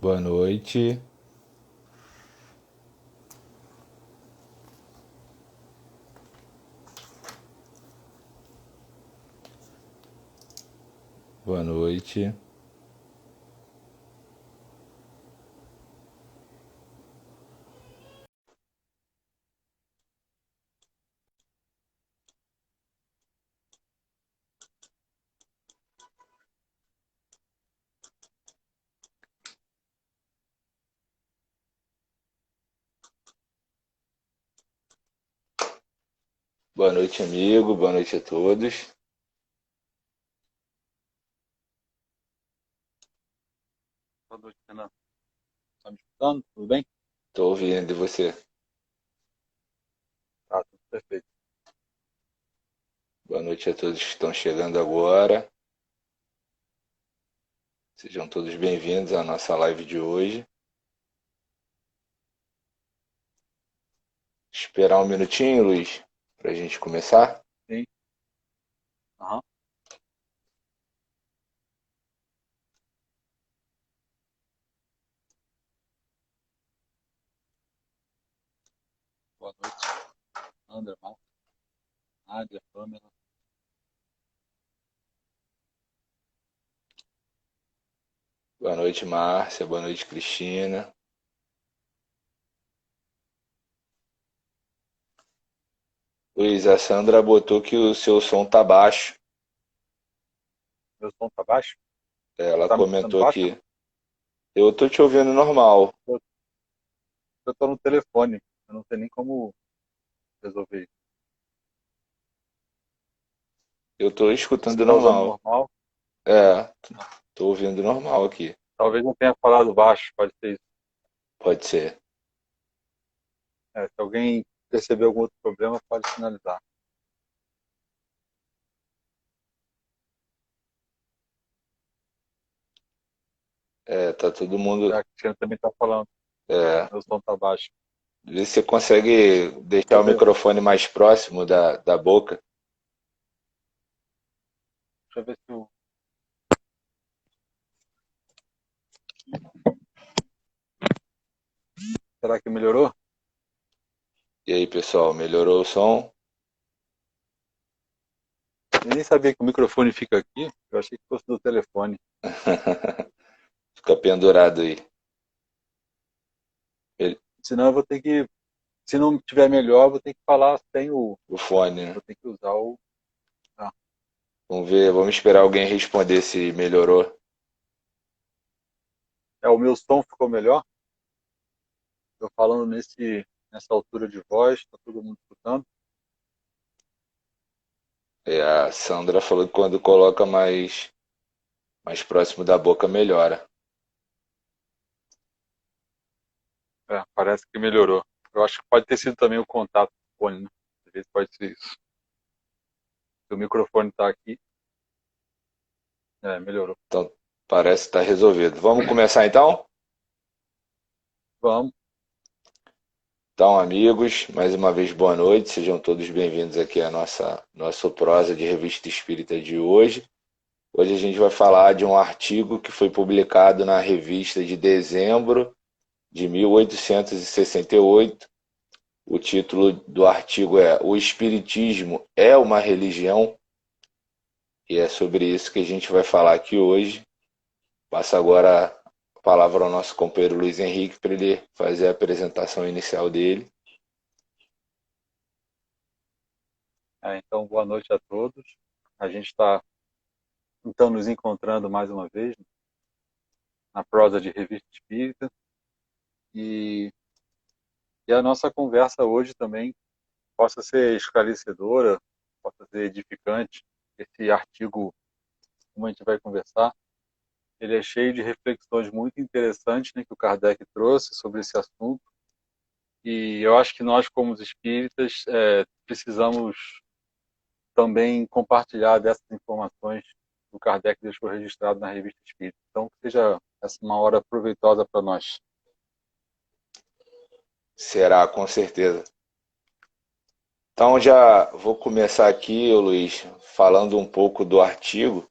Boa noite. Boa noite. Boa noite, amigo. Boa noite a todos. Boa noite, Renan. Tá me escutando? Tudo bem? Estou ouvindo de você. Tá, tudo perfeito. Boa noite a todos que estão chegando agora. Sejam todos bem-vindos à nossa live de hoje. Esperar um minutinho, Luiz, para a gente começar. Sim. Aham. Boa noite, André, Marcos, Nádia, Pamela. Boa noite, Márcia. Boa noite, Cristina. Luiz, a Sandra botou que o seu som tá baixo. Meu som tá baixo? Ela Tá me escutando comentou baixo? aqui. Eu tô te ouvindo normal. Eu, eu tô no telefone. Eu não sei nem como resolver isso. Eu tô Você escutando tá usando normal. normal? É, tô ouvindo normal aqui. Talvez eu tenha falado baixo, pode ser isso. Pode ser. Se alguém perceber algum outro problema, pode sinalizar. É, tá todo mundo. A Cristiane também tá falando. É, Meu som tá baixo. vê se você consegue deixar Deixa o eu ver, microfone mais próximo da boca. deixa eu ver se o. Será que melhorou? E aí, pessoal, melhorou o som? Eu nem sabia que o microfone fica aqui. Eu achei que fosse do telefone. Fica pendurado aí. Senão eu vou ter que, se não tiver melhor, eu vou ter que falar sem o, O fone, né? vou ter que usar o, ah, Vamos ver, vamos esperar alguém responder se melhorou. o meu som ficou melhor. Estou falando nessa altura de voz, tá todo mundo escutando. É, a Sandra falou que quando coloca mais próximo da boca melhora. Parece que melhorou. Eu acho que pode ter sido também o contato do fone, né? Às vezes pode ser isso. Se o microfone está aqui, melhorou. Então, parece que está resolvido. Vamos começar então? Vamos. Então, amigos, mais uma vez boa noite. Sejam todos bem-vindos aqui à nossa prosa de revista espírita de hoje. Hoje a gente vai falar de um artigo que foi publicado na revista de dezembro de 1868. O título do artigo é O Espiritismo é uma religião? E é sobre isso que a gente vai falar aqui hoje. Passo agora a palavra ao nosso companheiro Luiz Henrique para ele fazer a apresentação inicial dele. Então, boa noite a todos. A gente está, então, nos encontrando mais uma vez na prosa de Revista Espírita. E, e a nossa conversa hoje também possa ser esclarecedora, possa ser edificante. Esse artigo, como a gente vai conversar, ele é cheio de reflexões muito interessantes, né, que o Kardec trouxe sobre esse assunto. E eu acho que nós, como os espíritas, precisamos também compartilhar dessas informações que o Kardec deixou registrado na Revista Espírita. Então, que seja essa uma hora proveitosa para nós. Será, com certeza. Então já vou começar aqui, Luiz, falando um pouco do artigo.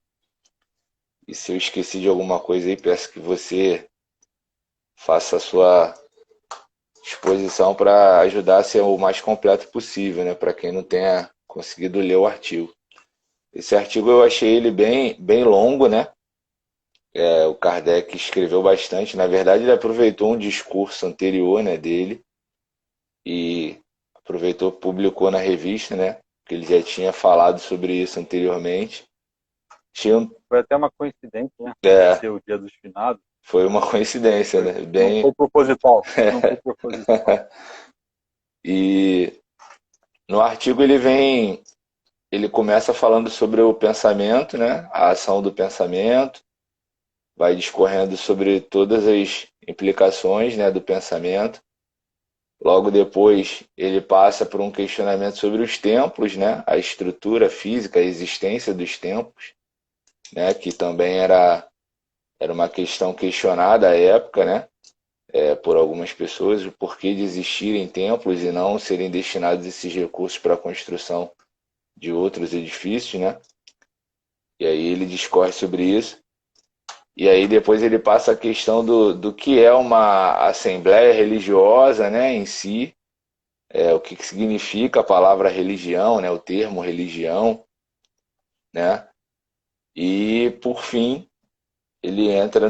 E se eu esqueci de alguma coisa aí, peço que você faça a sua exposição para ajudar a ser o mais completo possível, né? Para quem não tenha conseguido ler o artigo. Esse artigo eu achei ele bem longo, né? O Kardec escreveu bastante. Na verdade, ele aproveitou um discurso anterior, né, dele e aproveitou, publicou na revista, né? Que ele já tinha falado sobre isso anteriormente. Tinha, Foi até uma coincidência, né? é, Ser o Dia dos Finados. foi uma coincidência, né? Não Bem, foi proposital. Não foi proposital. e no artigo ele começa falando sobre o pensamento, né? A ação do pensamento, vai discorrendo sobre todas as implicações, né, do pensamento. Logo depois, ele passa por um questionamento sobre os templos, né, a estrutura física, a existência dos templos, né, que também era uma questão questionada à época, né, por algumas pessoas, o porquê de existirem templos e não serem destinados esses recursos para a construção de outros edifícios, né? E aí ele discorre sobre isso. E aí depois ele passa a questão do que é uma assembleia religiosa, né, em si, o que significa a palavra religião, né, o termo religião, né? E por fim ele entra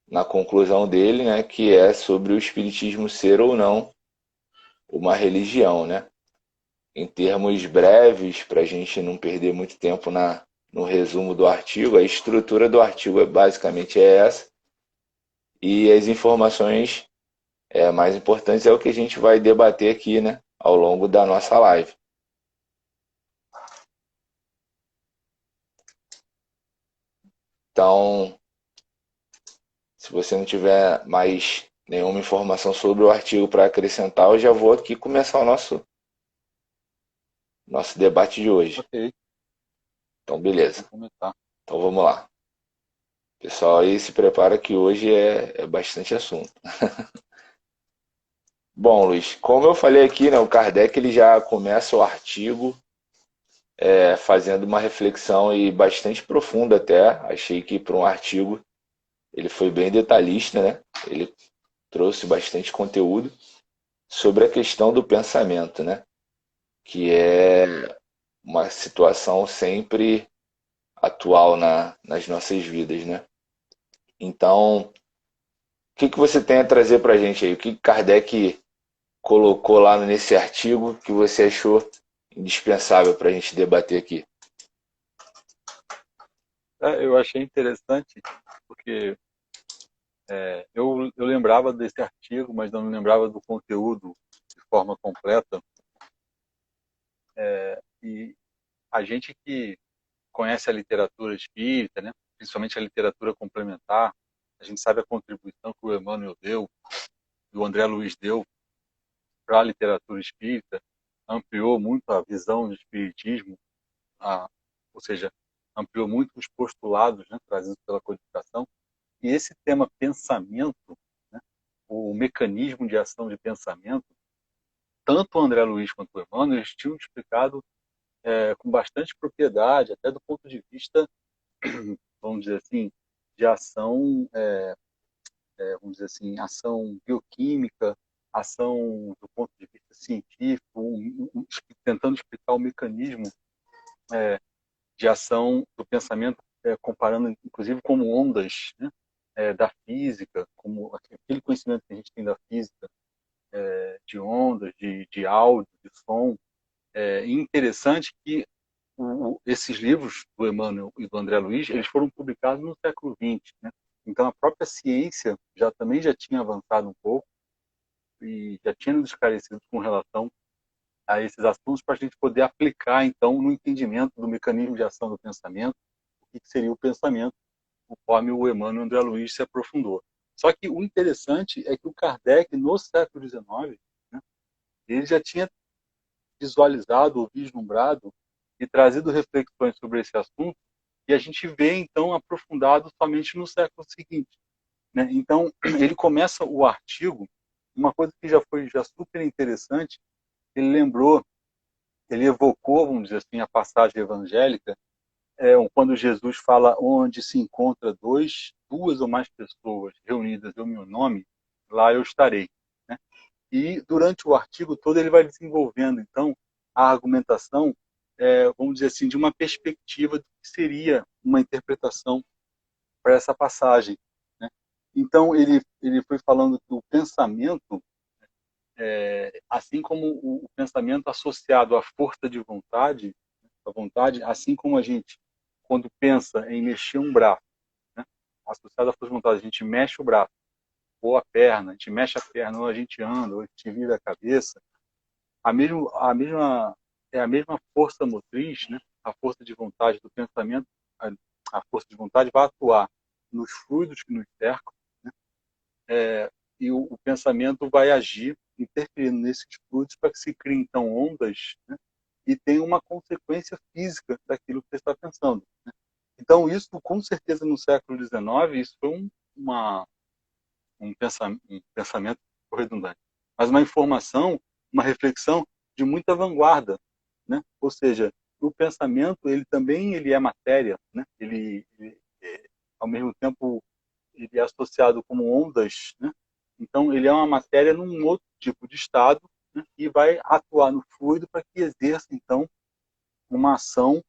na conclusão dele, né, que é sobre o espiritismo ser ou não uma religião, né? Em termos breves, para a gente não perder muito tempo no resumo do artigo, a estrutura do artigo basicamente é essa, e as informações mais importantes é o que a gente vai debater aqui, né, ao longo da nossa live. Então, se você não tiver mais nenhuma informação sobre o artigo para acrescentar, eu já vou aqui começar o nosso debate de hoje. Ok, Então, beleza. vamos começar. Então, vamos lá. Pessoal, aí se prepara que hoje é bastante assunto. Bom, Luiz, como eu falei aqui, né, o Kardec ele já começa o artigo fazendo uma reflexão e bastante profunda até. Achei que para um artigo ele foi bem detalhista, né? Ele trouxe bastante conteúdo sobre a questão do pensamento, né? Que é uma situação sempre atual nas nossas vidas, né? Então, o que você tem a trazer para a gente aí? O que Kardec colocou lá nesse artigo que você achou indispensável para a gente debater aqui? Eu achei interessante, porque eu lembrava desse artigo, mas não lembrava do conteúdo de forma completa. E a gente que conhece a literatura espírita, né, principalmente a literatura complementar, a gente sabe a contribuição que o Emmanuel deu, que o André Luiz deu para a literatura espírita, ampliou muito a visão do espiritismo, ou seja, ampliou muito os postulados, né, trazidos pela codificação. E esse tema pensamento, né, o mecanismo de ação de pensamento, tanto o André Luiz quanto o Emmanuel, eles tinham explicado com bastante propriedade, até do ponto de vista, vamos dizer assim, de ação, vamos dizer assim, ação bioquímica, ação do ponto de vista científico, tentando explicar o mecanismo de ação do pensamento, comparando inclusive como ondas, né, da física, como aquele conhecimento que a gente tem da física, de ondas, de áudio, de som. E interessante que esses livros do Emmanuel e do André Luiz, eles foram publicados no século XX, né? Então a própria ciência também já tinha avançado um pouco e já tinha nos esclarecido com relação a esses assuntos para a gente poder aplicar então no entendimento do mecanismo de ação do pensamento, o que seria o pensamento, conforme o Emmanuel e o André Luiz se aprofundou. Só que o interessante é que o Kardec, no século XIX, né, ele já tinha visualizado ou vislumbrado e trazido reflexões sobre esse assunto, e a gente vê, então, aprofundado somente no século seguinte, né? Então, ele começa o artigo, uma coisa que já foi super interessante, ele lembrou, ele evocou, vamos dizer assim, a passagem evangélica quando Jesus fala onde se encontra duas ou mais pessoas reunidas em meu nome, lá eu estarei. Né? E durante o artigo todo ele vai desenvolvendo, então, a argumentação, vamos dizer assim, de uma perspectiva do que seria uma interpretação para essa passagem. Né? Então, ele foi falando que o pensamento, assim como o pensamento associado à força de vontade, a vontade, assim como a gente, quando pensa em mexer um braço, né? Associado à força de vontade, a gente mexe o braço, ou a perna, a gente mexe a perna, ou a gente anda, ou a gente vira a cabeça, é a mesma força motriz, né? A força de vontade do pensamento, a força de vontade vai atuar nos fluidos que nos cercam, né? E o pensamento vai agir interferindo nesses fluidos para que se criem então ondas, né? E tem uma consequência física daquilo que você está pensando. Né? Então isso, com certeza, no século XIX, isso foi um pensamento redundante, mas uma informação, uma reflexão de muita vanguarda, né? Ou seja, o pensamento ele é matéria, né? Ao mesmo tempo ele é associado como ondas, né? Então ele é uma matéria num outro tipo de estado, né? E vai atuar no fluido para que exerça então uma ação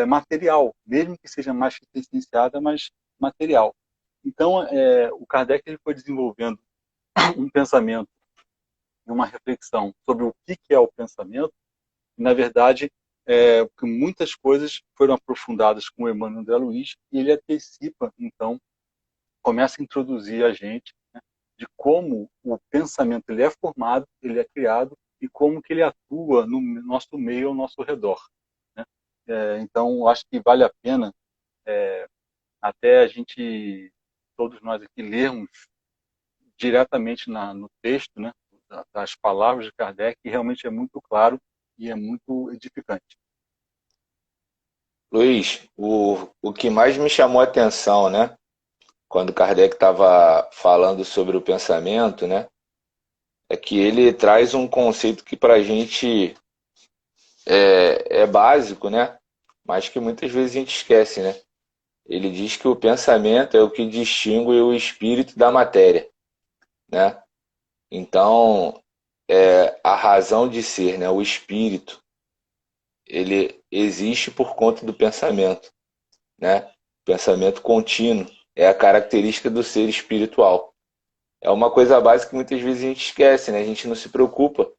material, mesmo que seja mais existenciada, mas material. Então, o Kardec ele foi desenvolvendo um pensamento e uma reflexão sobre o que é o pensamento, e, na verdade, que muitas coisas foram aprofundadas com o Emmanuel André Luiz, e ele antecipa, então, começa a introduzir a gente, né, de como o pensamento ele é formado, ele é criado, e como que ele atua no nosso meio, ao nosso redor. Né? Então, acho que vale a pena até a gente, todos nós aqui, lermos diretamente no texto, né, das palavras de Kardec, que realmente é muito claro e é muito edificante. Luiz, o que mais me chamou a atenção, né, quando Kardec estava falando sobre o pensamento, né, é que ele traz um conceito que para a gente é básico, né, mas que muitas vezes a gente esquece, né. Ele diz que o pensamento é o que distingue o espírito da matéria, né. Então, a razão de ser, né, o espírito, ele existe por conta do pensamento, né? Pensamento contínuo é a característica do ser espiritual. É uma coisa básica que muitas vezes a gente esquece, né? A gente não se preocupa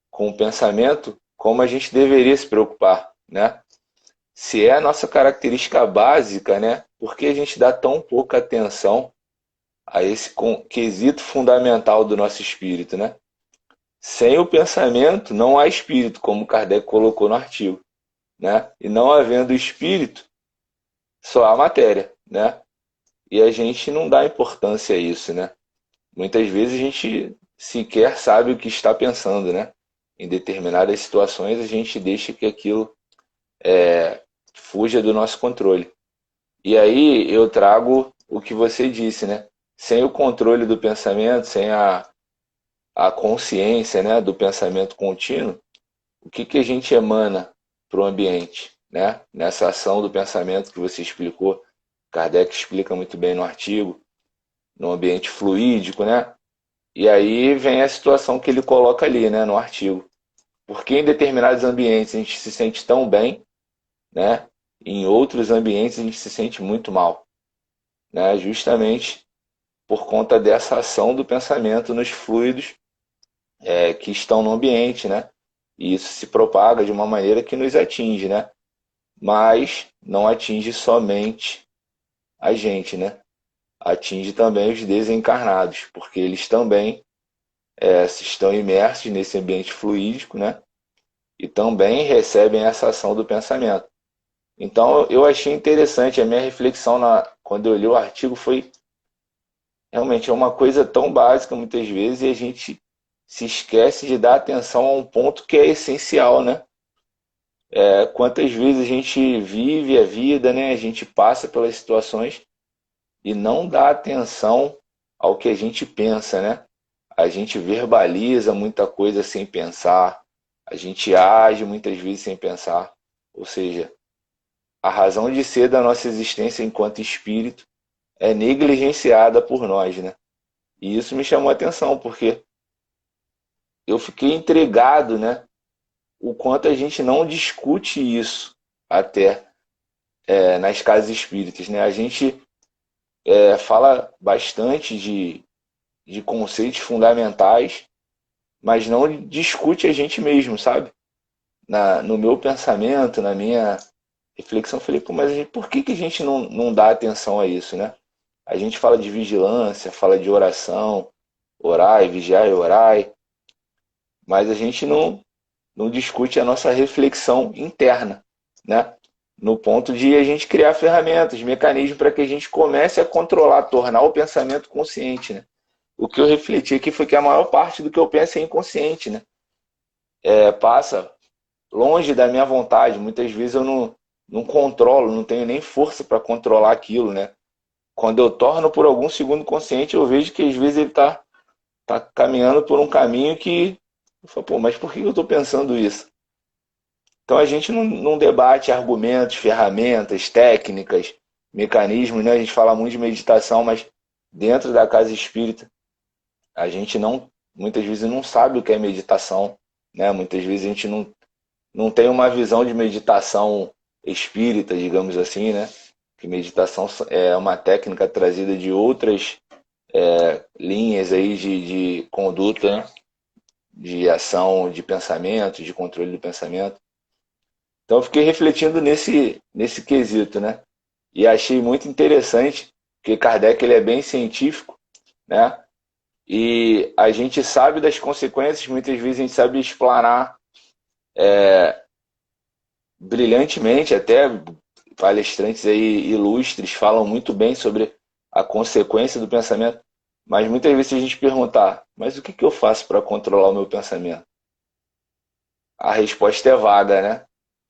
com o pensamento como a gente deveria se preocupar, né? Se é a nossa característica básica, né? Por que a gente dá tão pouca atenção a esse quesito fundamental do nosso espírito, né? Sem o pensamento não há espírito, como Kardec colocou no artigo, né? E não havendo espírito, só há matéria, né? E a gente não dá importância a isso, né? Muitas vezes a gente sequer sabe o que está pensando, né? Em determinadas situações a gente deixa que aquilo fuja do nosso controle. E aí eu trago o que você disse, né? Sem o controle do pensamento, sem a consciência, né, do pensamento contínuo, o que a gente emana para o ambiente, né? Nessa ação do pensamento que você explicou, Kardec explica muito bem no artigo, no ambiente fluídico, né? E aí vem a situação que ele coloca ali, né, no artigo. Porque em determinados ambientes a gente se sente tão bem, né? Em outros ambientes a gente se sente muito mal, né? Justamente por conta dessa ação do pensamento nos fluidos que estão no ambiente, né? E isso se propaga de uma maneira que nos atinge, né? Mas não atinge somente a gente, né? Atinge também os desencarnados, porque eles também estão imersos nesse ambiente fluídico, né? E também recebem essa ação do pensamento. Então eu achei interessante, a minha reflexão quando eu li o artigo foi realmente uma coisa tão básica muitas vezes e a gente se esquece de dar atenção a um ponto que é essencial, né? Quantas vezes a gente vive a vida, né? A gente passa pelas situações e não dá atenção ao que a gente pensa, né? A gente verbaliza muita coisa sem pensar, a gente age muitas vezes sem pensar, ou seja, a razão de ser da nossa existência enquanto espírito é negligenciada por nós, né? E isso me chamou a atenção, porque eu fiquei intrigado, né? O quanto a gente não discute isso até nas casas espíritas, né? A gente fala bastante de conceitos fundamentais, mas não discute a gente mesmo, sabe? No meu pensamento, na minha reflexão, eu falei, pô, mas por que a gente não dá atenção a isso, né? A gente fala de vigilância, fala de oração, orai, vigiai, orai, mas a gente não discute a nossa reflexão interna, né? No ponto de a gente criar ferramentas, mecanismos para que a gente comece a controlar, tornar o pensamento consciente, né? O que eu refleti aqui foi que a maior parte do que eu penso é inconsciente, né? Passa longe da minha vontade. Muitas vezes eu não controlo, não tenho nem força para controlar aquilo, né? Quando eu torno por algum segundo consciente, eu vejo que às vezes ele tá caminhando por um caminho que eu falo, pô, mas por que eu estou pensando isso? Então a gente não debate argumentos, ferramentas, técnicas, mecanismos, né? A gente fala muito de meditação, mas dentro da casa espírita a gente muitas vezes não sabe o que é meditação, né? Muitas vezes a gente não tem uma visão de meditação espírita, digamos assim, né? Que meditação é uma técnica trazida de outras linhas aí de conduta, né? De ação, de pensamento, de controle do pensamento. Então eu fiquei refletindo nesse quesito, né? E achei muito interessante, porque Kardec ele é bem científico, né? E a gente sabe das consequências, muitas vezes a gente sabe explanar brilhantemente, até palestrantes aí ilustres falam muito bem sobre a consequência do pensamento, mas muitas vezes se a gente perguntar, mas o que eu faço para controlar o meu pensamento? A resposta é vaga, né?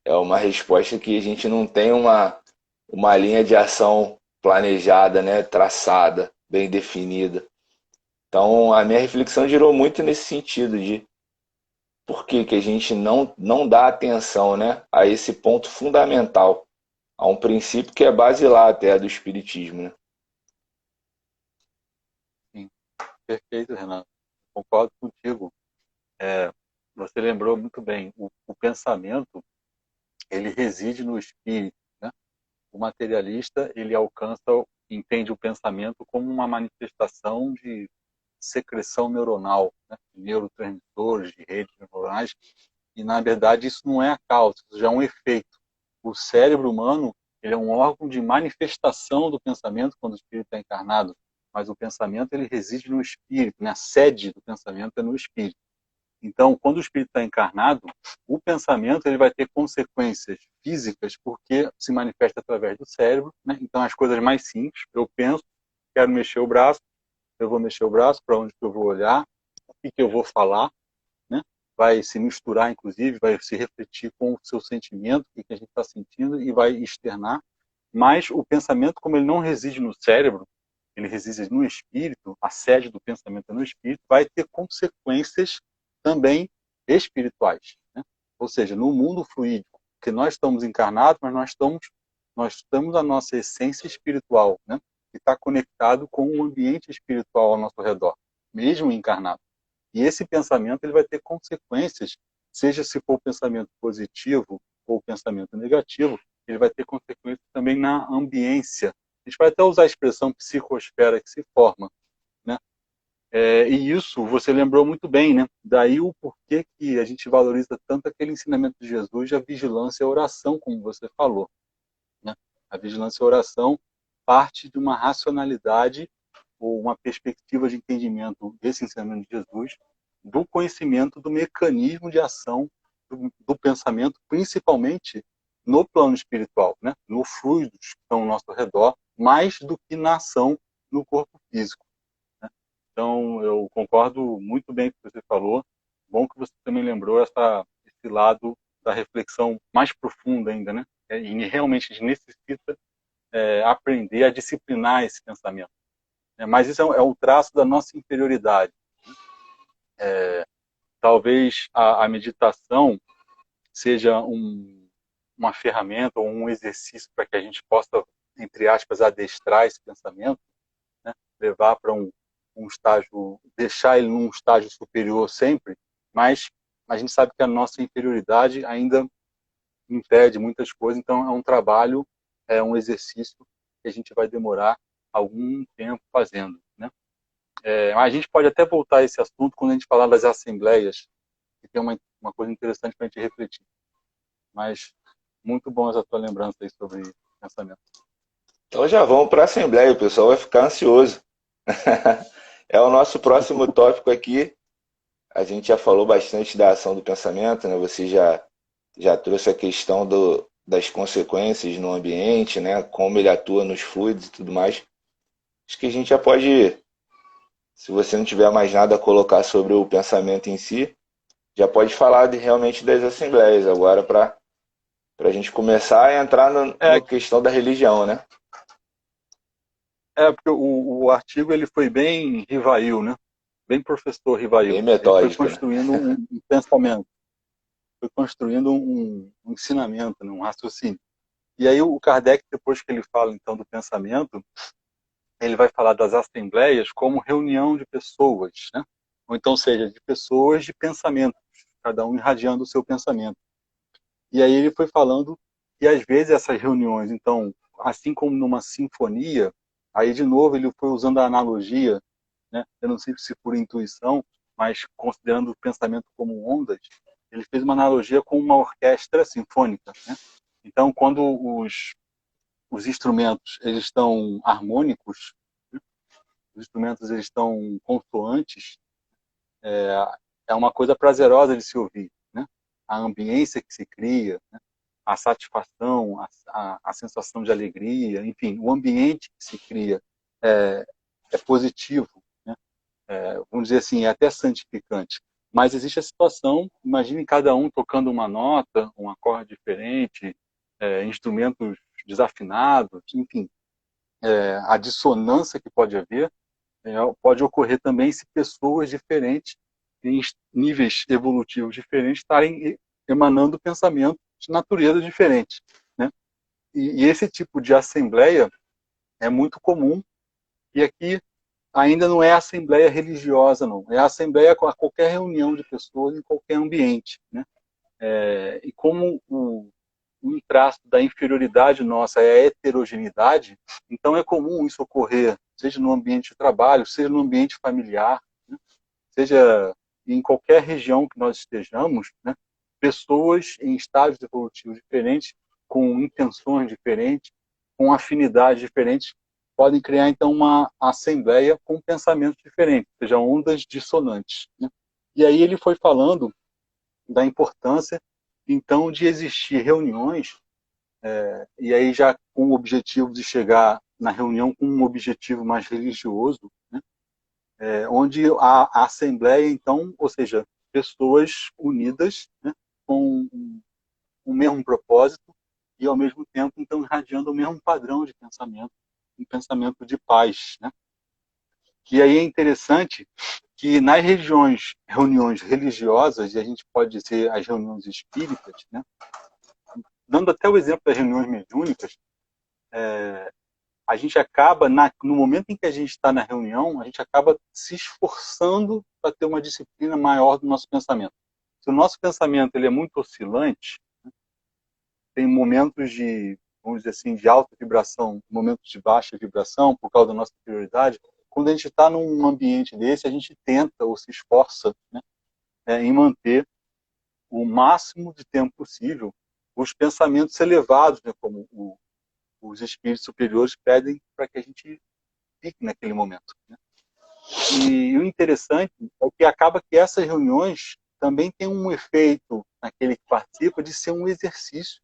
É uma resposta que a gente não tem uma linha de ação planejada, né? Traçada, bem definida. Então, a minha reflexão girou muito nesse sentido de por que a gente não dá atenção, né, a esse ponto fundamental, a um princípio que é basilar até do Espiritismo. Né? Sim, perfeito, Renato. Concordo contigo. Você lembrou muito bem. O pensamento, ele reside no espírito, né? O materialista, ele entende o pensamento como uma manifestação de secreção neuronal, né? De neurotransmissores, de redes neuronais, e na verdade isso não é a causa, isso já é um efeito. O cérebro humano, ele é um órgão de manifestação do pensamento quando o espírito está encarnado, mas o pensamento ele reside no espírito, né? A sede do pensamento é no espírito. Então, quando o espírito está encarnado, o pensamento ele vai ter consequências físicas porque se manifesta através do cérebro, né? Então, as coisas mais simples, eu penso, quero mexer o braço, eu vou mexer o braço, para onde que eu vou olhar, o que eu vou falar, né? Vai se misturar, inclusive, vai se refletir com o seu sentimento, o que a gente está sentindo e vai externar. Mas o pensamento, como ele não reside no cérebro, ele reside no espírito, a sede do pensamento é no espírito, vai ter consequências também espirituais, né? Ou seja, no mundo fluídico, que nós estamos encarnados, mas nós estamos a nossa essência espiritual, né? Que está conectado com o ambiente espiritual ao nosso redor, mesmo encarnado. E esse pensamento ele vai ter consequências, seja se for pensamento positivo ou pensamento negativo, ele vai ter consequências também na ambiência. A gente vai até usar a expressão psicosfera que se forma, né? E isso você lembrou muito bem, né? Daí o porquê que a gente valoriza tanto aquele ensinamento de Jesus, a vigilância e a oração, como você falou, né? A vigilância e a oração parte de uma racionalidade ou uma perspectiva de entendimento desse ensinamento de Jesus, do conhecimento do mecanismo de ação do pensamento, principalmente no plano espiritual, né? No fluidos que estão ao nosso redor, mais do que na ação no corpo físico. Né? Então, eu concordo muito bem com o que você falou. Bom que você também lembrou esse lado da reflexão mais profunda ainda, né? E realmente a gente necessita aprender a disciplinar esse pensamento. Mas isso é um traço da nossa interioridade. Talvez a meditação seja uma ferramenta ou um exercício para que a gente possa, entre aspas, adestrar esse pensamento, né? Levar para um estágio, deixar ele num estágio superior sempre, mas a gente sabe que a nossa inferioridade ainda impede muitas coisas, então é um trabalho, é um exercício que a gente vai demorar algum tempo fazendo, né? A gente pode até voltar a esse assunto quando a gente falar das assembleias, que tem uma coisa interessante para a gente refletir. Mas muito bom essa tua lembrança aí sobre pensamento. Então já vamos para a Assembleia, o pessoal vai ficar ansioso. É o nosso próximo tópico aqui. A gente já falou bastante da ação do pensamento, né? Você já trouxe a questão das consequências no ambiente, né? Como ele atua nos fluidos e tudo mais. Acho que a gente já pode, se você não tiver mais nada a colocar sobre o pensamento em si, já pode falar realmente das assembleias agora para a gente começar a entrar na questão da religião, né? Porque o artigo ele foi bem Rivail, né? Bem professor Rivail. Bem metódico, ele foi construindo um pensamento, foi construindo um ensinamento, né? Um raciocínio. E aí o Kardec, depois que ele fala então do pensamento, ele vai falar das assembleias como reunião de pessoas, né? Ou então seja, de pessoas de pensamento, cada um irradiando o seu pensamento. E aí ele foi falando que às vezes essas reuniões, então, assim como numa sinfonia, aí de novo ele foi usando a analogia, né? Eu não sei se por intuição, mas considerando o pensamento como ondas, ele fez uma analogia com uma orquestra sinfônica, né? Então, quando os instrumentos eles estão harmônicos, né? Os instrumentos eles estão consoantes, é uma coisa prazerosa de se ouvir, né? A ambiência que se cria, né? A satisfação, a sensação de alegria, enfim, o ambiente que se cria é positivo, né? Vamos dizer assim, é até santificante. Mas existe a situação, imagine cada um tocando uma nota, um acorde diferente, instrumentos desafinados, enfim, a dissonância que pode haver pode ocorrer também se pessoas diferentes, em níveis evolutivos diferentes, estarem emanando pensamentos de natureza diferente, né? E esse tipo de assembleia é muito comum, e aqui ainda não é assembleia religiosa, não. É assembleia a qualquer reunião de pessoas em qualquer ambiente, né? E como um traço da inferioridade nossa é a heterogeneidade, então é comum isso ocorrer, seja no ambiente de trabalho, seja no ambiente familiar, né? Seja em qualquer região que nós estejamos, né? Pessoas em estágios evolutivos diferentes, com intenções diferentes, com afinidades diferentes, podem criar então uma assembleia com pensamentos diferentes, ou seja, ondas dissonantes, né? E aí ele foi falando da importância então de existir reuniões, e aí já com o objetivo de chegar na reunião com um objetivo mais religioso, né? Onde a assembleia então, ou seja, pessoas unidas, né? Com o mesmo propósito e ao mesmo tempo então irradiando o mesmo padrão de pensamento, um pensamento de paz, né? Que aí é interessante que nas reuniões religiosas, e a gente pode dizer as reuniões espíritas, né? Dando até o exemplo das reuniões mediúnicas, a gente acaba, no momento em que a gente está na reunião, a gente acaba se esforçando para ter uma disciplina maior do nosso pensamento. Se o nosso pensamento ele é muito oscilante, tem momentos de, vamos dizer assim, de alta vibração, momentos de baixa vibração, por causa da nossa prioridade, quando a gente está num ambiente desse, a gente tenta ou se esforça, né, em manter o máximo de tempo possível os pensamentos elevados, né, como os espíritos superiores pedem para que a gente fique naquele momento, né? E o interessante é que acaba que essas reuniões também têm um efeito naquele que participa de ser um exercício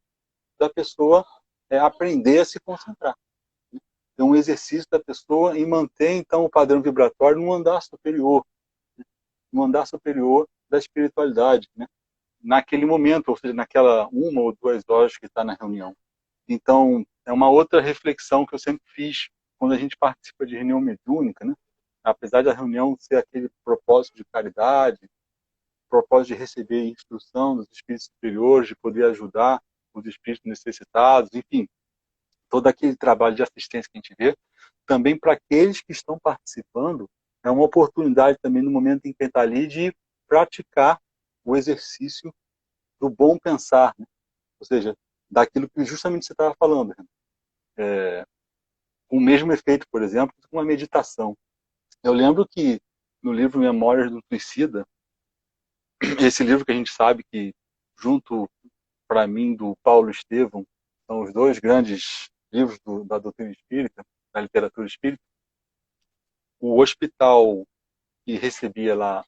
da pessoa aprender a se concentrar. É um exercício da pessoa em manter, então, o padrão vibratório no andar superior, né? No andar superior da espiritualidade, né? Naquele momento, ou seja, naquela 1 ou 2 horas que está na reunião. Então, é uma outra reflexão que eu sempre fiz quando a gente participa de reunião mediúnica, né? Apesar da reunião ser aquele propósito de caridade, propósito de receber instrução dos espíritos superiores, de poder ajudar os espíritos necessitados, enfim, todo aquele trabalho de assistência que a gente vê, também para aqueles que estão participando, é uma oportunidade também no momento em que está ali de praticar o exercício do bom pensar, né? Ou seja, daquilo que justamente você estava falando, com o mesmo efeito, por exemplo, com uma meditação. Eu lembro que no livro Memórias do Suicida, esse livro que a gente sabe que, junto, para mim, do Paulo Estevam, são os dois grandes livros da doutrina espírita, da literatura espírita, o hospital que recebia lá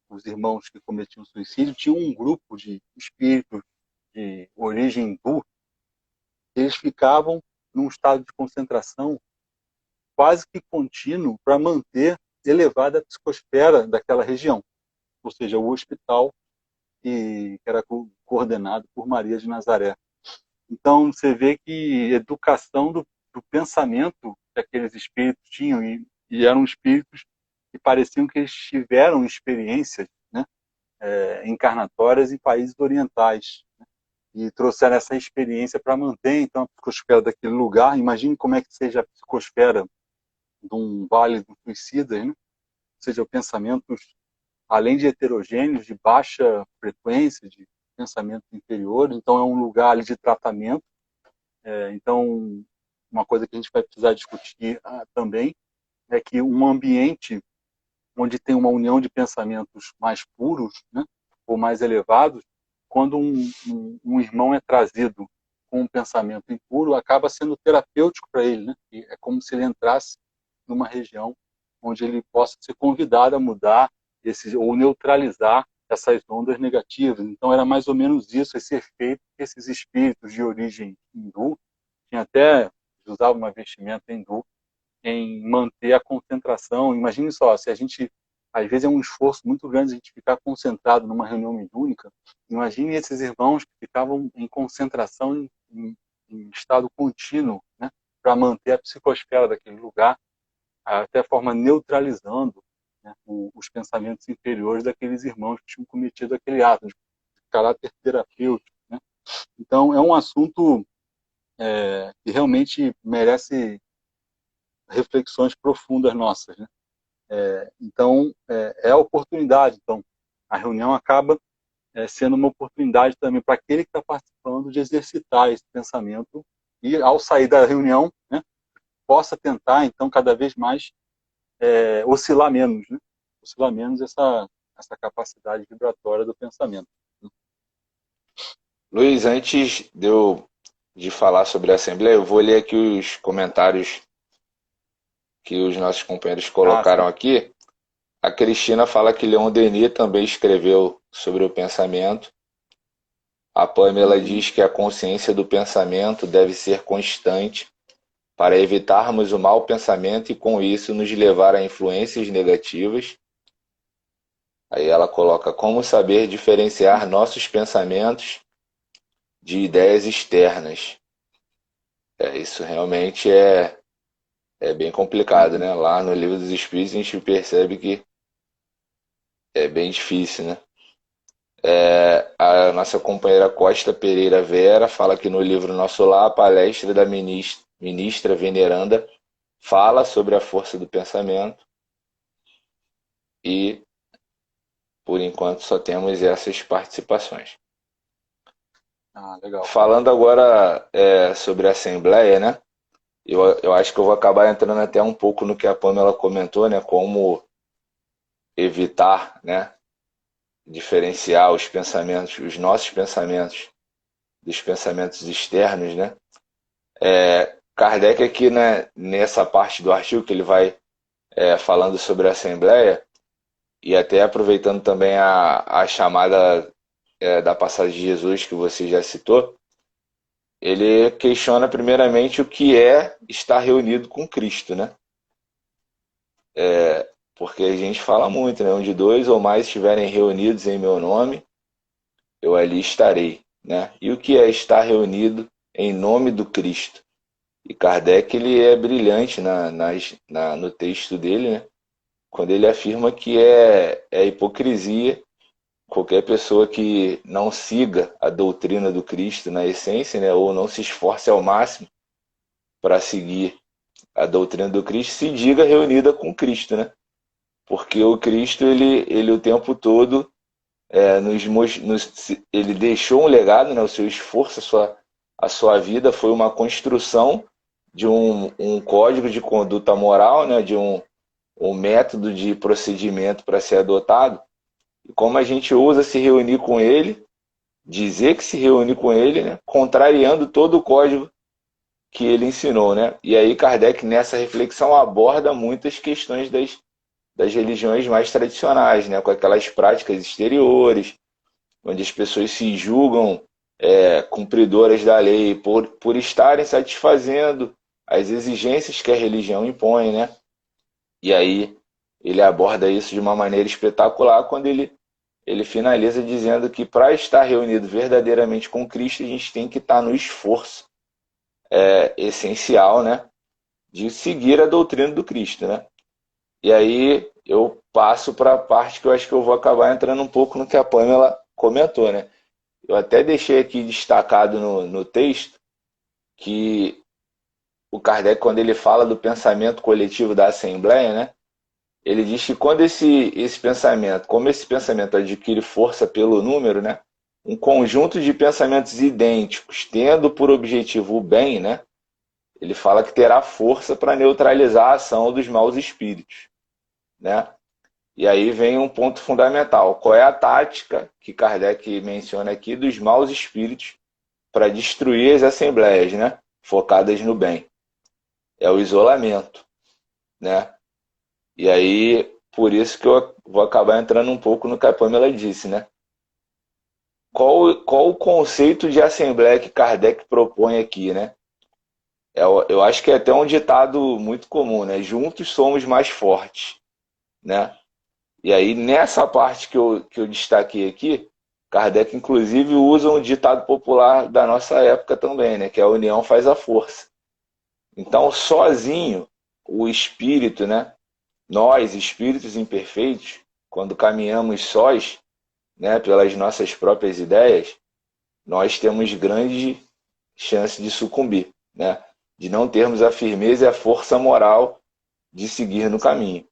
os irmãos que cometiam suicídio tinha um grupo de espíritos de origem hindu, eles ficavam num estado de concentração quase que contínuo para manter elevada a psicosfera daquela região, ou seja, o hospital que era coordenado por Maria de Nazaré. Então, você vê que educação do pensamento que aqueles espíritos tinham, e eram espíritos que pareciam que eles tiveram experiências, né, encarnatórias em países orientais, né, e trouxeram essa experiência para manter, então, a psicosfera daquele lugar. Imagine como é que seja a psicosfera de um vale dos suicidas, né? Ou seja, pensamentos, além de heterogêneos, de baixa frequência, de pensamento inferior. Então, é um lugar ali de tratamento. Então, uma coisa que a gente vai precisar discutir também é que um ambiente onde tem uma união de pensamentos mais puros, né, ou mais elevados, quando um irmão é trazido com um pensamento impuro, acaba sendo terapêutico para ele, né? E é como se ele entrasse numa região onde ele possa ser convidado a mudar ou neutralizar essas ondas negativas. Então era mais ou menos isso, esse efeito que esses espíritos de origem hindu, tinha até, usavam uma vestimenta hindu, em manter a concentração. Imagine só, se a gente, às vezes é um esforço muito grande a gente ficar concentrado numa reunião mediúnica, imagine esses irmãos que ficavam em concentração em estado contínuo, né, para manter a psicosfera daquele lugar, até a forma neutralizando, né, os pensamentos inferiores daqueles irmãos que tinham cometido aquele ato de caráter terapêutico, né? Então é um assunto que realmente merece reflexões profundas nossas, né? Então, é a oportunidade. Então, a reunião acaba sendo uma oportunidade também para aquele que está participando de exercitar esse pensamento e, ao sair da reunião, né, possa tentar, então, cada vez mais oscilar menos, né? Oscilar menos essa capacidade vibratória do pensamento. Luiz, antes de falar sobre a Assembleia, eu vou ler aqui os comentários que os nossos companheiros colocaram aqui. A Cristina fala que Leon Denis também escreveu sobre o pensamento. A Pamela diz que a consciência do pensamento deve ser constante para evitarmos o mau pensamento e, com isso, nos levar a influências negativas. Aí ela coloca como saber diferenciar nossos pensamentos de ideias externas. Isso realmente é bem complicado, né? Lá no Livro dos Espíritos a gente percebe que é bem difícil, né? A nossa companheira Costa Pereira Vera fala que no livro Nosso Lar, a palestra da ministra veneranda fala sobre a força do pensamento e, por enquanto, só temos essas participações. Legal. Falando agora sobre a Assembleia, né? Eu acho que eu vou acabar entrando até um pouco no que a Pamela comentou, né? Como evitar, né? Diferenciar os pensamentos, os nossos pensamentos, dos pensamentos externos, né? Kardec aqui, né, nessa parte do artigo que ele vai falando sobre a Assembleia, e até aproveitando também a chamada da passagem de Jesus que você já citou, ele questiona primeiramente o que é estar reunido com Cristo, né? Porque a gente fala muito, né? Onde dois ou mais estiverem reunidos em meu nome, eu ali estarei, né? E o que é estar reunido em nome do Cristo? E Kardec, ele é brilhante no texto dele, né? Quando ele afirma que é hipocrisia qualquer pessoa que não siga a doutrina do Cristo na essência, né, ou não se esforce ao máximo para seguir a doutrina do Cristo, se diga reunida com Cristo, né? Porque o Cristo, ele o tempo todo, ele deixou um legado, né? O seu esforço, a sua vida foi uma construção de um código de conduta moral, né? De um método de procedimento para ser adotado. E como a gente ousa se reunir com ele, dizer que se reúne com ele, né? Contrariando todo o código que ele ensinou, né? E aí Kardec, nessa reflexão, aborda muitas questões das religiões mais tradicionais, né? Com aquelas práticas exteriores, onde as pessoas se julgam cumpridoras da lei por estarem satisfazendo as exigências que a religião impõe, né? E aí ele aborda isso de uma maneira espetacular quando ele finaliza dizendo que para estar reunido verdadeiramente com Cristo, a gente tem que estar no esforço essencial, né? De seguir a doutrina do Cristo, né? E aí eu passo para a parte que eu acho que eu vou acabar entrando um pouco no que a Pamela comentou, né? Eu até deixei aqui destacado no texto que o Kardec, quando ele fala do pensamento coletivo da Assembleia, né? Ele diz que quando esse pensamento, como esse pensamento adquire força pelo número, né? Um conjunto de pensamentos idênticos, tendo por objetivo o bem, né? Ele fala que terá força para neutralizar a ação dos maus espíritos, né? E aí vem um ponto fundamental. Qual é a tática que Kardec menciona aqui dos maus espíritos para destruir as assembleias, né? Focadas no bem? É o isolamento, né? E aí, por isso que eu vou acabar entrando um pouco no que a Pamela disse, né? Qual o conceito de assembleia que Kardec propõe aqui, né? Eu acho que é até um ditado muito comum, né? Juntos somos mais fortes, né? E aí, nessa parte que eu destaquei aqui, Kardec, inclusive, usa um ditado popular da nossa época também, né? Que é a união faz a força. Então, sozinho, o espírito, né? Nós, espíritos imperfeitos, quando caminhamos sós, né? Pelas nossas próprias ideias, nós temos grande chance de sucumbir, né? De não termos a firmeza e a força moral de seguir no caminho.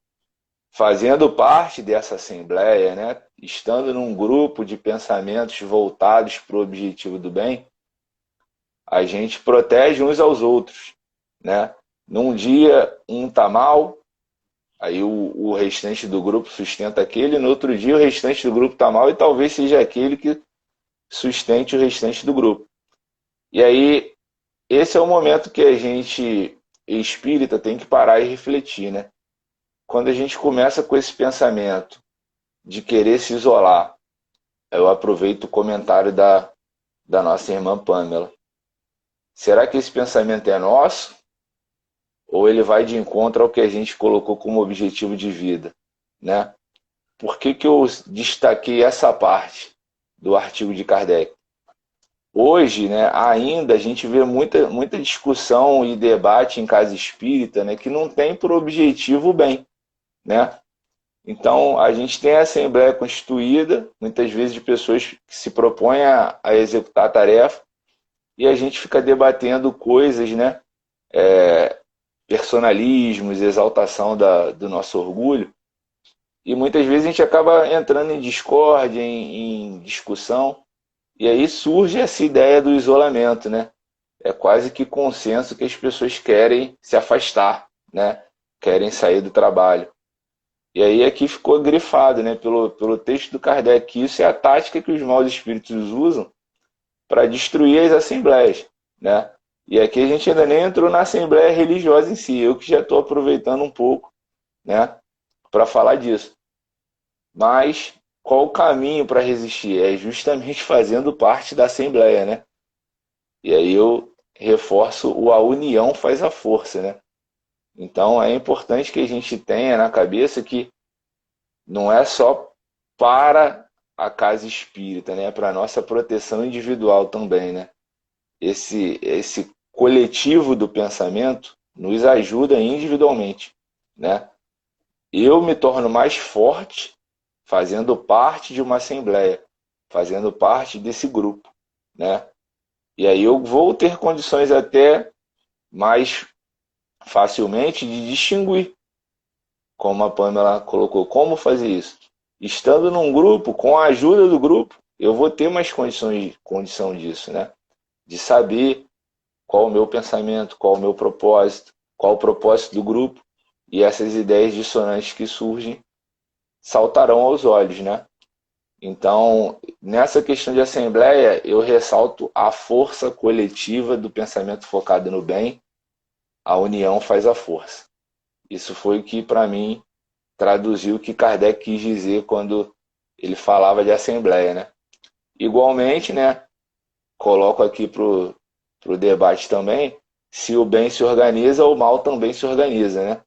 Fazendo parte dessa assembleia, né, estando num grupo de pensamentos voltados para o objetivo do bem, a gente protege uns aos outros, né? Num dia um está mal, aí o restante do grupo sustenta aquele, no outro dia o restante do grupo está mal e talvez seja aquele que sustente o restante do grupo. E aí esse é o momento que a gente espírita tem que parar e refletir, né? Quando a gente começa com esse pensamento de querer se isolar, eu aproveito o comentário da nossa irmã Pamela. Será que esse pensamento é nosso? Ou ele vai de encontro ao que a gente colocou como objetivo de vida, né? Por que eu destaquei essa parte do artigo de Kardec? Hoje, né, ainda a gente vê muita discussão e debate em casa espírita, né, que não tem por objetivo o bem, né? Então, a gente tem a Assembleia Constituída, muitas vezes de pessoas que se propõem a executar a tarefa, e a gente fica debatendo coisas, né? Personalismos, exaltação do nosso orgulho, e muitas vezes a gente acaba entrando em discórdia, em discussão, e aí surge essa ideia do isolamento, né? É quase que consenso que as pessoas querem se afastar, né? Querem sair do trabalho. E aí aqui ficou grifado, né, pelo texto do Kardec, que isso é a tática que os maus espíritos usam para destruir as assembleias, né? E aqui a gente ainda nem entrou na assembleia religiosa em si, eu que já estou aproveitando um pouco, né, para falar disso. Mas qual o caminho para resistir? É justamente fazendo parte da assembleia, né? E aí eu reforço a união faz a força, né? Então é importante que a gente tenha na cabeça que não é só para a casa espírita, né? É para a nossa proteção individual também, né? Esse coletivo do pensamento nos ajuda individualmente, né? Eu me torno mais forte fazendo parte de uma assembleia, fazendo parte desse grupo, né? E aí eu vou ter condições até mais facilmente de distinguir, como a Pamela colocou, como fazer isso. Estando num grupo, com a ajuda do grupo, eu vou ter mais condição disso, né? De saber qual o meu pensamento, qual o meu propósito, qual o propósito do grupo, e essas ideias dissonantes que surgem saltarão aos olhos, né? Então, nessa questão de assembleia, eu ressalto a força coletiva do pensamento focado no bem. A união faz a força. Isso foi o que, para mim, traduziu o que Kardec quis dizer quando ele falava de assembleia, né? Igualmente, né, coloco aqui para o debate também, se o bem se organiza, o mal também se organiza, né?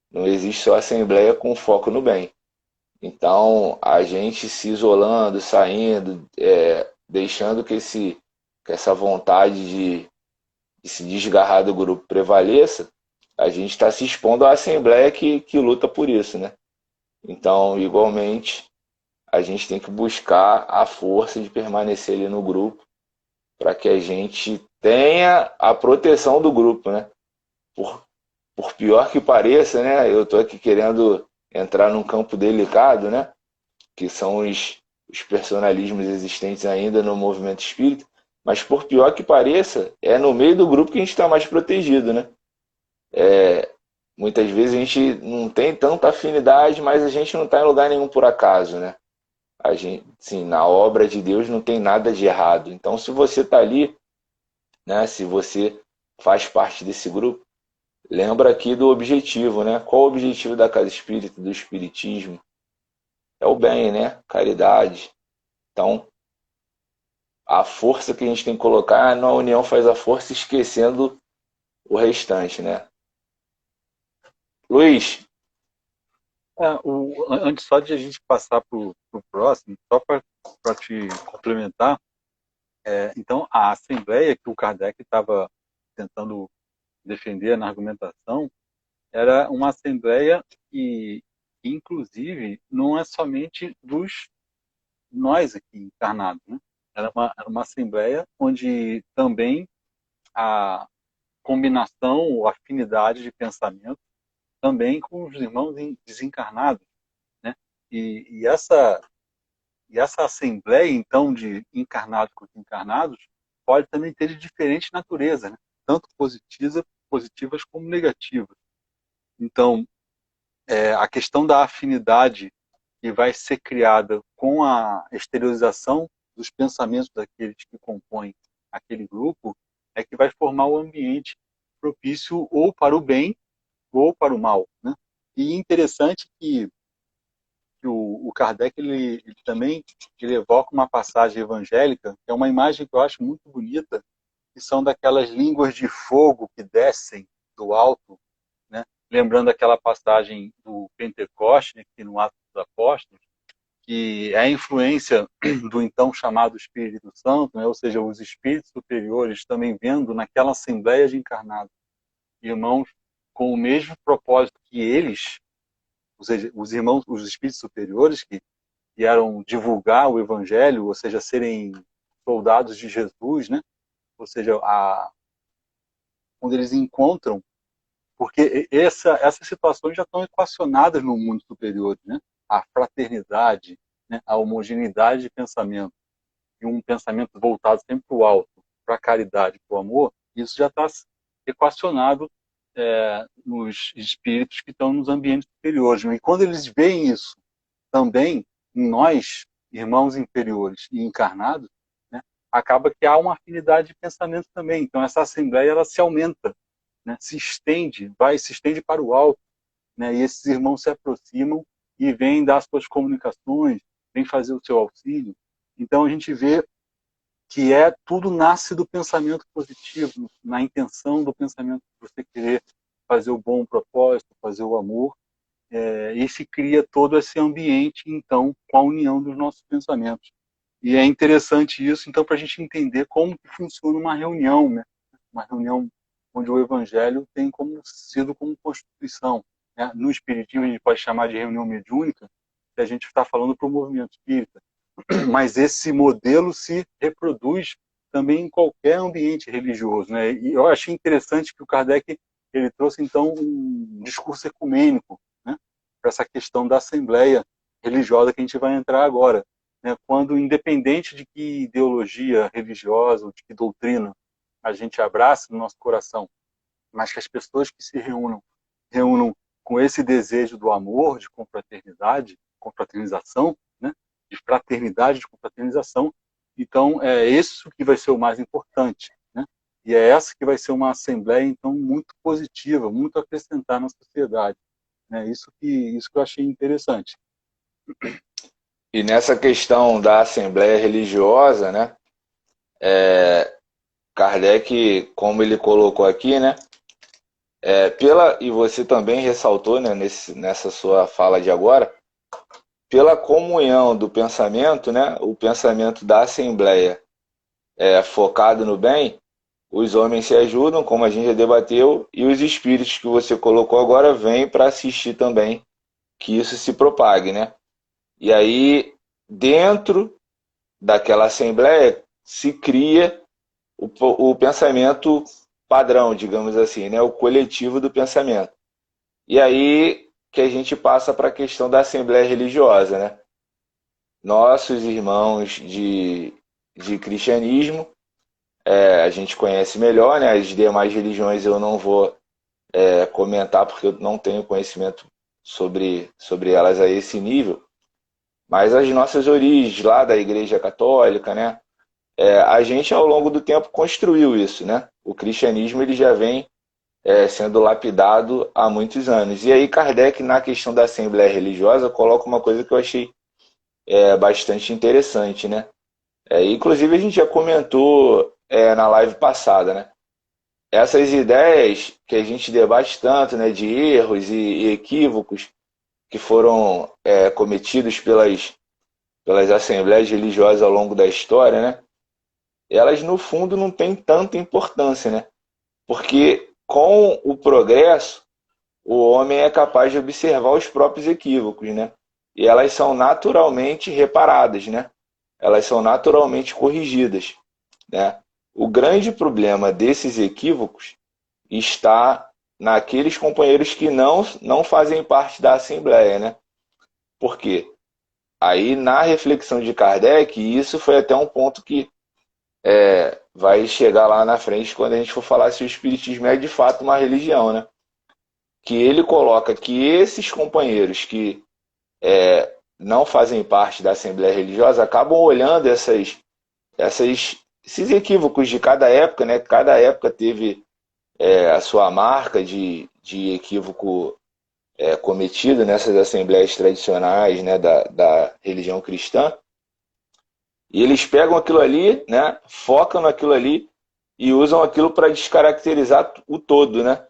Não existe só assembleia com foco no bem. Então, a gente se isolando, saindo, deixando que essa vontade de se desgarrar do grupo prevaleça, a gente está se expondo à Assembleia que luta por isso, né? Então, igualmente, a gente tem que buscar a força de permanecer ali no grupo para que a gente tenha a proteção do grupo, né? Por, por pior que pareça, né? Eu estou aqui querendo entrar num campo delicado, né? Que são os personalismos existentes ainda no movimento espírita, mas por pior que pareça, é no meio do grupo que a gente está mais protegido, né? Muitas vezes a gente não tem tanta afinidade, mas a gente não está em lugar nenhum por acaso, né? A gente, sim, na obra de Deus não tem nada de errado. Então, se você está ali, né? Se você faz parte desse grupo, lembra aqui do objetivo, né? Qual o objetivo da casa espírita, do espiritismo? É o bem, né? Caridade. Então, a força que a gente tem que colocar na união faz a força, esquecendo o restante, né? Luiz, Antes só de a gente passar para o próximo, só para te complementar, então a assembleia que o Kardec estava tentando defender na argumentação era uma assembleia que, inclusive, não é somente dos nós aqui encarnados, né? Era uma assembleia onde também a combinação ou afinidade de pensamento também com os irmãos desencarnados, né? E essa assembleia, então, de encarnados com desencarnados, pode também ter de diferente natureza, né? Tanto positivas como negativas. Então, a questão da afinidade que vai ser criada com a exteriorização dos pensamentos daqueles que compõem aquele grupo é que vai formar o ambiente propício ou para o bem ou para o mal, né? E interessante que o Kardec ele também ele evoca uma passagem evangélica, que é uma imagem que eu acho muito bonita, que são daquelas línguas de fogo que descem do alto, né? Lembrando aquela passagem do Pentecoste, aqui no Atos dos Apóstolos, que é a influência do então chamado Espírito Santo, né? Ou seja, os espíritos superiores também vendo naquela assembleia de encarnados irmãos com o mesmo propósito que eles, ou seja, os irmãos, os espíritos superiores que vieram divulgar o evangelho, ou seja, serem soldados de Jesus, né? Ou seja, quando eles encontram, porque essas situações já estão equacionadas no mundo superior, né? A fraternidade, né? A homogeneidade de pensamento e um pensamento voltado sempre para o alto, para a caridade, para o amor, isso já está equacionado nos espíritos que estão nos ambientes superiores. E quando eles veem isso também em nós, irmãos inferiores e encarnados, né, acaba que há uma afinidade de pensamento também. Então essa assembleia ela se aumenta, né, se estende para o alto, né, e esses irmãos se aproximam e vêm dar suas comunicações, vêm fazer o seu auxílio. Então a gente vê que tudo nasce do pensamento positivo, na intenção do pensamento de você querer fazer o bom propósito, fazer o amor, e se cria todo esse ambiente, então, com a união dos nossos pensamentos. E é interessante isso, então, para a gente entender como que funciona uma reunião, né? Uma reunião onde o Evangelho tem sido como constituição. Né? No Espiritismo, a gente pode chamar de reunião mediúnica, que a gente está falando para o movimento espírita. Mas esse modelo se reproduz também em qualquer ambiente religioso, né? E eu achei interessante que o Kardec ele trouxe então um discurso ecumênico, né, para essa questão da assembleia religiosa que a gente vai entrar agora, né? Quando independente de que ideologia religiosa ou de que doutrina a gente abraça no nosso coração, mas que as pessoas que se reúnam com esse desejo do amor, de confraternidade, confraternização, né? De fraternidade, de confraternização. Então, é isso que vai ser o mais importante, né? E é essa que vai ser uma assembleia, então, muito positiva, muito a acrescentar na sociedade, né? Isso que eu achei interessante. E nessa questão da assembleia religiosa, né, Kardec, como ele colocou aqui, né, e você também ressaltou, né, nessa sua fala de agora, pela comunhão do pensamento, né, o pensamento da assembleia focado no bem, os homens se ajudam, como a gente já debateu, e os espíritos que você colocou agora vêm para assistir também que isso se propague, né? E aí, dentro daquela assembleia, se cria o pensamento padrão, digamos assim, né? O coletivo do pensamento. E aí que a gente passa para a questão da assembleia religiosa, né? Nossos irmãos de cristianismo, a gente conhece melhor, né? As demais religiões eu não vou comentar porque eu não tenho conhecimento sobre elas a esse nível, mas as nossas origens lá da Igreja Católica, né? A gente ao longo do tempo construiu isso, né? O cristianismo ele já vem sendo lapidado há muitos anos. E aí Kardec, na questão da Assembleia Religiosa, coloca uma coisa que eu achei bastante interessante, né? Inclusive a gente já comentou na live passada, né? Essas ideias que a gente debate tanto, né, de erros e equívocos que foram cometidos pelas assembleias religiosas ao longo da história, né? Elas no fundo não têm tanta importância, né? Porque com o progresso, o homem é capaz de observar os próprios equívocos, né? E elas são naturalmente reparadas, né? Elas são naturalmente corrigidas, né? O grande problema desses equívocos está naqueles companheiros que não fazem parte da Assembleia, né? Por quê? Aí, na reflexão de Kardec, e isso foi até um ponto que vai chegar lá na frente quando a gente for falar se o Espiritismo é de fato uma religião, né? Que ele coloca que esses companheiros que não fazem parte da Assembleia Religiosa acabam olhando esses equívocos de cada época, né? Cada época teve a sua marca de equívoco cometido nessas assembleias tradicionais, né, da religião cristã. E eles pegam aquilo ali, né, focam naquilo ali e usam aquilo para descaracterizar o todo, né?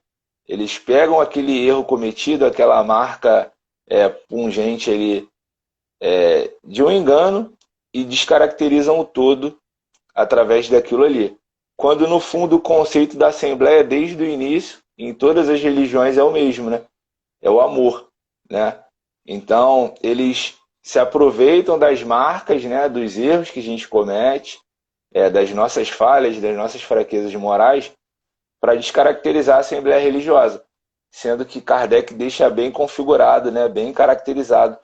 Eles pegam aquele erro cometido, aquela marca pungente ali de um engano e descaracterizam o todo através daquilo ali. Quando no fundo o conceito da Assembleia desde o início, em todas as religiões é o mesmo, né? É o amor, né? Então, eles se aproveitam das marcas, né, dos erros que a gente comete, das nossas falhas, das nossas fraquezas morais, para descaracterizar a Assembleia Religiosa, sendo que Kardec deixa bem configurado, né, bem caracterizado,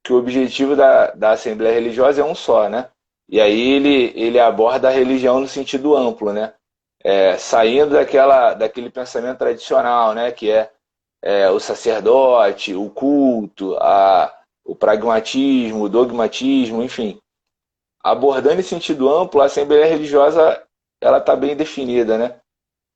que o objetivo da Assembleia Religiosa é um só, né? E aí ele aborda a religião no sentido amplo, né? Saindo daquele pensamento tradicional, né, que o sacerdote, o culto, o pragmatismo, o dogmatismo, enfim. Abordando em sentido amplo, a Assembleia Religiosa ela está bem definida, né?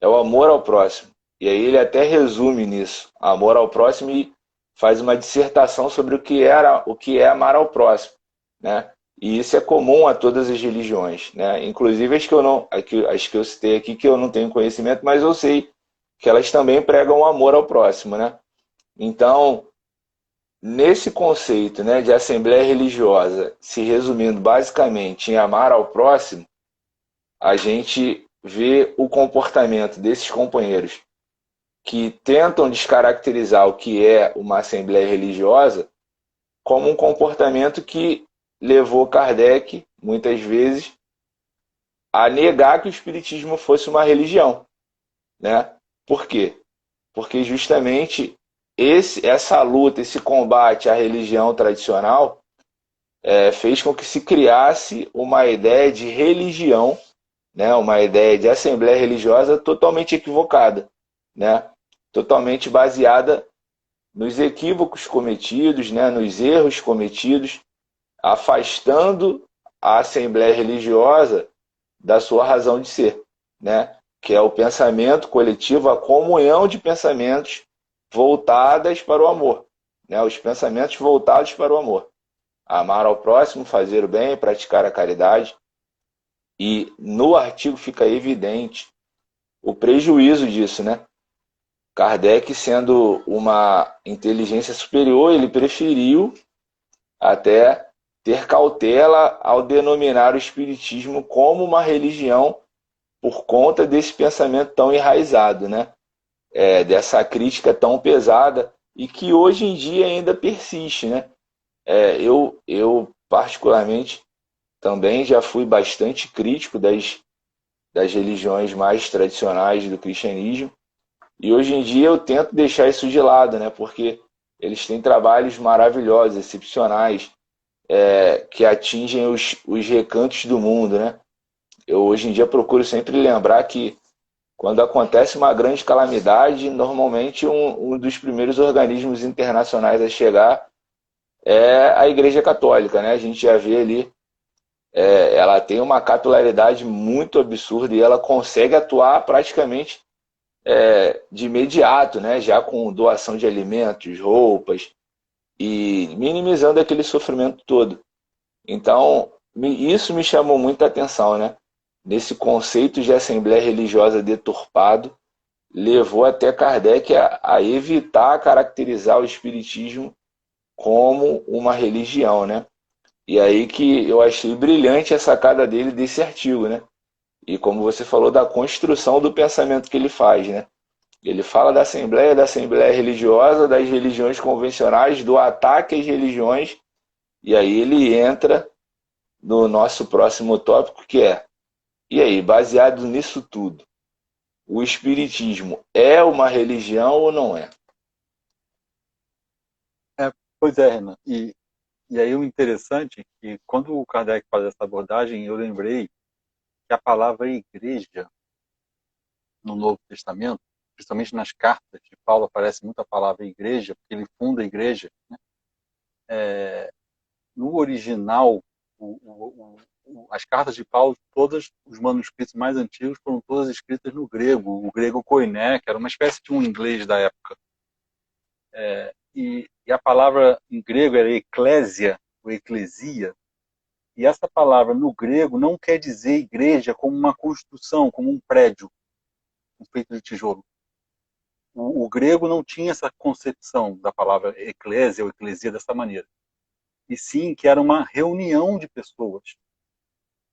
É o amor ao próximo. E aí ele até resume nisso, amor ao próximo, e faz uma dissertação sobre o que é amar ao próximo, né? E isso é comum a todas as religiões, né? Inclusive as que eu citei aqui que eu não tenho conhecimento, mas eu sei que elas também pregam o amor ao próximo, né? Então, nesse conceito, né, de assembleia religiosa, se resumindo basicamente em amar ao próximo, a gente vê o comportamento desses companheiros que tentam descaracterizar o que é uma assembleia religiosa como um comportamento que levou Kardec, muitas vezes, a negar que o espiritismo fosse uma religião, né? Por quê? Porque justamente essa luta, esse combate à religião tradicional fez com que se criasse uma ideia de religião, né? Uma ideia de assembleia religiosa totalmente equivocada, né? Totalmente baseada nos equívocos cometidos, né? Nos erros cometidos, afastando a assembleia religiosa da sua razão de ser, né? Que é o pensamento coletivo, a comunhão de pensamentos voltadas para o amor, né? Os pensamentos voltados para o amor. Amar ao próximo, fazer o bem, praticar a caridade. E no artigo fica evidente o prejuízo disso, né? Kardec, sendo uma inteligência superior, ele preferiu até ter cautela ao denominar o espiritismo como uma religião por conta desse pensamento tão enraizado, né? Dessa crítica tão pesada e que hoje em dia ainda persiste, né? Eu particularmente também já fui bastante crítico das religiões mais tradicionais do cristianismo e hoje em dia eu tento deixar isso de lado, né? Porque eles têm trabalhos maravilhosos, excepcionais, que atingem os recantos do mundo, né? Eu hoje em dia procuro sempre lembrar que quando acontece uma grande calamidade, normalmente um dos primeiros organismos internacionais a chegar é a Igreja Católica, né? A gente já vê ali, ela tem uma capilaridade muito absurda e ela consegue atuar praticamente de imediato, né? Já com doação de alimentos, roupas e minimizando aquele sofrimento todo. Então, isso me chamou muita atenção, né? Nesse conceito de assembleia religiosa deturpado, levou até Kardec a evitar caracterizar o espiritismo como uma religião, né? E aí que eu achei brilhante a sacada dele desse artigo, né? E como você falou da construção do pensamento que ele faz, né? Ele fala da assembleia religiosa, das religiões convencionais, do ataque às religiões, e aí ele entra no nosso próximo tópico, que é: e aí, baseado nisso tudo, o espiritismo é uma religião ou não é? Pois é, Renan. E aí o interessante é que quando o Kardec faz essa abordagem, eu lembrei que a palavra igreja no Novo Testamento, principalmente nas cartas de Paulo, aparece muito a palavra igreja, porque ele funda a igreja, né? No original, as cartas de Paulo, todos os manuscritos mais antigos foram todas escritas no grego, o grego koiné, que era uma espécie de um inglês da época. E a palavra em grego era eclésia, ou eclesia, e essa palavra no grego não quer dizer igreja como uma construção, como um prédio feito de tijolo. O grego não tinha essa concepção da palavra eclésia ou eclesia dessa maneira. E sim que era uma reunião de pessoas.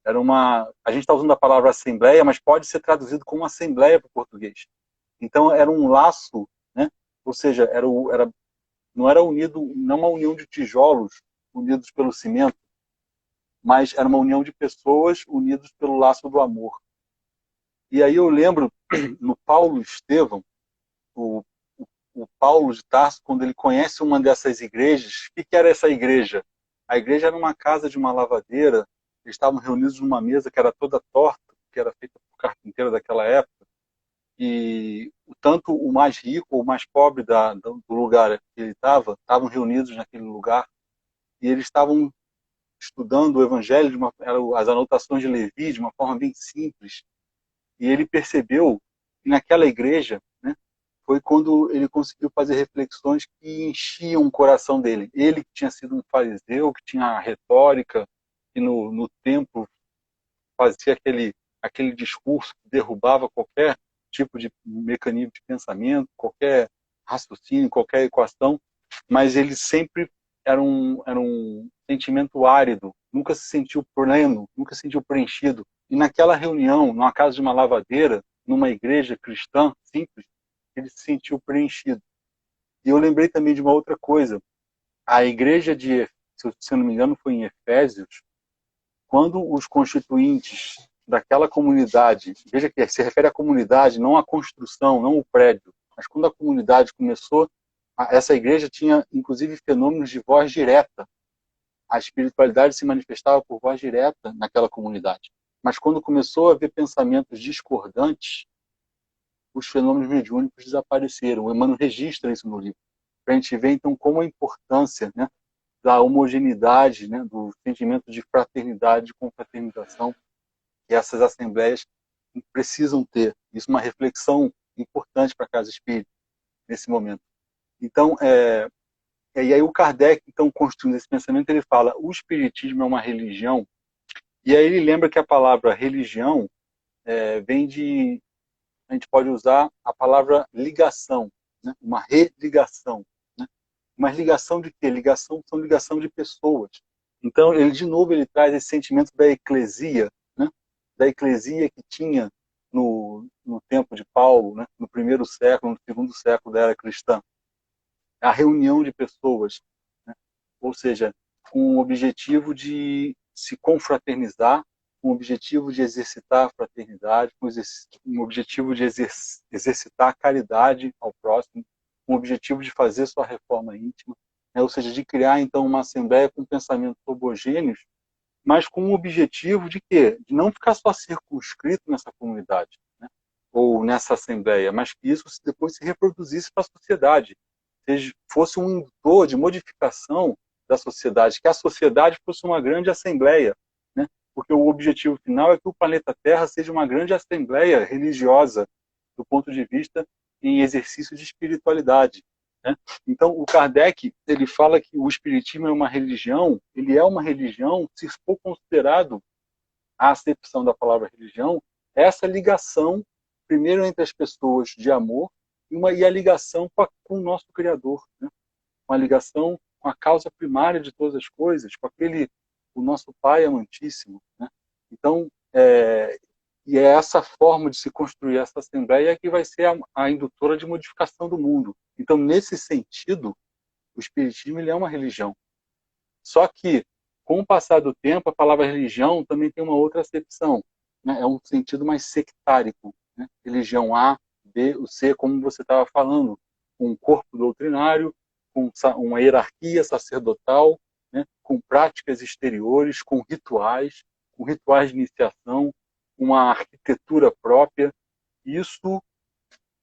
A gente está usando a palavra assembleia, mas pode ser traduzido como assembleia para o português. Então era um laço, né? Ou seja, não era unido, não uma união de tijolos unidos pelo cimento, mas era uma união de pessoas unidos pelo laço do amor. E aí eu lembro no Paulo Estevão, o Paulo de Tarso, quando ele conhece uma dessas igrejas. O que era essa igreja? A igreja era uma casa de uma lavadeira, eles estavam reunidos numa mesa que era toda torta, que era feita por carpinteiro daquela época, e tanto o mais rico ou o mais pobre do lugar que ele estavam reunidos naquele lugar, e eles estavam estudando o Evangelho, eram as anotações de Levi, de uma forma bem simples, e ele percebeu que naquela igreja, né, foi quando ele conseguiu fazer reflexões que enchiam o coração dele. Ele que tinha sido um fariseu, que tinha a retórica, que no templo fazia aquele discurso que derrubava qualquer tipo de mecanismo de pensamento, qualquer raciocínio, qualquer equação, mas ele sempre era um sentimento árido, nunca se sentiu pleno, nunca se sentiu preenchido. E naquela reunião, numa casa de uma lavadeira, numa igreja cristã simples, ele se sentiu preenchido. E eu lembrei também de uma outra coisa. a igreja se eu não me engano, foi em Efésios, quando os constituintes daquela comunidade, veja que se refere à comunidade, não à construção, não o prédio, mas quando a comunidade começou, essa igreja tinha, inclusive, fenômenos de voz direta. A espiritualidade se manifestava por voz direta naquela comunidade. Mas quando começou a haver pensamentos discordantes, os fenômenos mediúnicos desapareceram. O Emmanuel registra isso no livro, para a gente ver, então, como a importância, né, da homogeneidade, né, do sentimento de fraternidade, de confraternização, que essas assembleias precisam ter. Isso é uma reflexão importante para a Casa Espírita, nesse momento. Então, e aí o Kardec, então, construindo esse pensamento, ele fala, o Espiritismo é uma religião, e aí ele lembra que a palavra religião vem de, a gente pode usar a palavra ligação, né? Uma religação. Né? Mas ligação de quê? Ligação de pessoas. Então, ele de novo ele traz esse sentimento da eclesia, né? Da eclesia que tinha no tempo de Paulo, né? No primeiro século, no segundo século da era cristã. A reunião de pessoas, né? Ou seja, com o objetivo de se confraternizar, com o objetivo de exercitar a fraternidade, com o objetivo de exercitar a caridade ao próximo, com o objetivo de fazer sua reforma íntima, né? Ou seja, de criar então uma assembleia com pensamentos homogêneos, mas com o objetivo de quê? De não ficar só circunscrito nessa comunidade, né? Ou nessa assembleia, mas que isso depois se reproduzisse para a sociedade, fosse um indutor de modificação da sociedade, que a sociedade fosse uma grande assembleia, né? Porque o objetivo final é que o planeta Terra seja uma grande assembleia religiosa, do ponto de vista em exercício de espiritualidade, né? Então, o Kardec ele fala que o espiritismo é uma religião, ele é uma religião, se for considerado a acepção da palavra religião, essa ligação, primeiro entre as pessoas de amor, e a ligação com o nosso Criador, né? Uma ligação com a causa primária de todas as coisas, com o nosso Pai amantíssimo, né? Então, e é essa forma de se construir essa assembleia que vai ser a indutora de modificação do mundo. Então, nesse sentido, o Espiritismo ele é uma religião. Só que, com o passar do tempo, a palavra religião também tem uma outra acepção, né? É um sentido mais sectárico, né? Religião A, B, o C, como você estava falando, um corpo doutrinário, com uma hierarquia sacerdotal, né? Com práticas exteriores, com rituais de iniciação, uma arquitetura própria. Isso,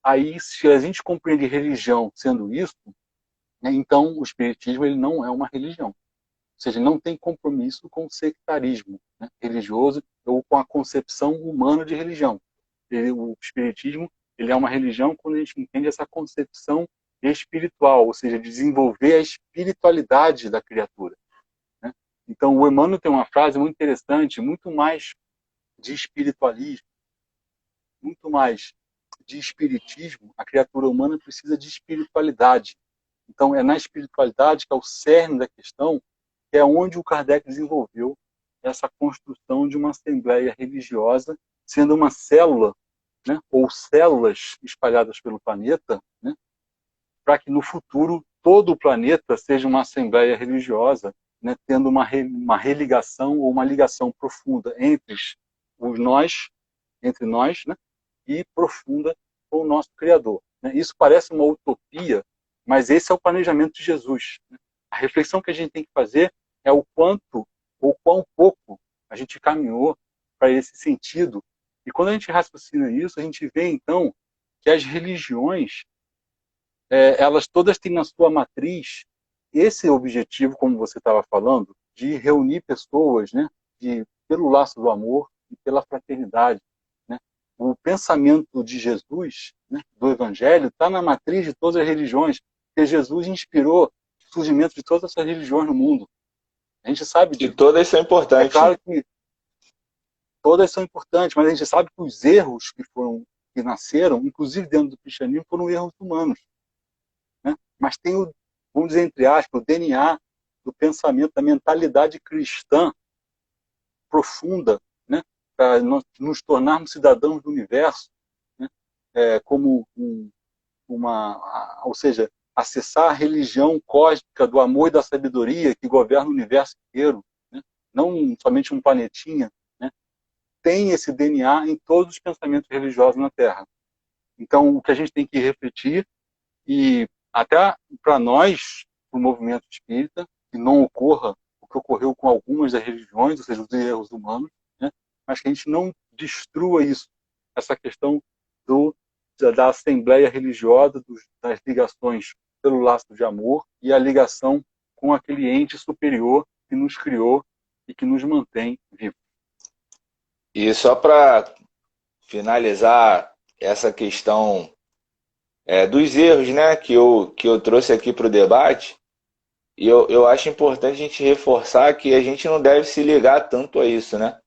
aí, se a gente compreende religião sendo isso, né, então o Espiritismo ele não é uma religião. Ou seja, não tem compromisso com o sectarismo, né, religioso ou com a concepção humana de religião. O Espiritismo ele é uma religião quando a gente entende essa concepção espiritual, ou seja, desenvolver a espiritualidade da criatura, né? Então, o Emmanuel tem uma frase muito interessante, muito mais de espiritualismo, muito mais de espiritismo, a criatura humana precisa de espiritualidade. Então, é na espiritualidade que é o cerne da questão, que é onde o Kardec desenvolveu essa construção de uma assembleia religiosa, sendo uma célula, né, ou células espalhadas pelo planeta, né, para que no futuro todo o planeta seja uma assembleia religiosa, né, tendo uma religação ou uma ligação profunda entre nós, né, e profunda com o nosso Criador, né? Isso parece uma utopia, mas esse é o planejamento de Jesus, né? A reflexão que a gente tem que fazer é o quanto ou quão pouco a gente caminhou para esse sentido. E quando a gente raciocina isso, a gente vê então que as religiões, elas todas têm na sua matriz esse objetivo, como você estava falando, de reunir pessoas, né, pelo laço do amor e pela fraternidade, né? O pensamento de Jesus, né, do Evangelho, está na matriz de todas as religiões, porque Jesus inspirou o surgimento de todas essas religiões no mundo. A gente sabe E disso. todas são É importantes. claro que todas são importantes, mas a gente sabe que os erros que nasceram, inclusive dentro do cristianismo, foram erros humanos, né? Mas tem vamos dizer entre aspas, o DNA do pensamento, da mentalidade cristã profunda, né? Para nos tornarmos cidadãos do universo, né? Como ou seja, acessar a religião cósmica do amor e da sabedoria que governa o universo inteiro, né? Não somente um planetinha, né? Tem esse DNA em todos os pensamentos religiosos na Terra. Então, o que a gente tem que refletir, e até para nós, do movimento espírita, que não ocorra o que ocorreu com algumas das religiões, ou seja, os erros humanos, né? Mas que a gente não destrua isso, essa questão da assembleia religiosa, das ligações pelo laço de amor e a ligação com aquele ente superior que nos criou e que nos mantém vivos. E só para finalizar essa questão dos erros, né, que eu trouxe aqui para o debate, e eu acho importante a gente reforçar que a gente não deve se ligar tanto a isso, né?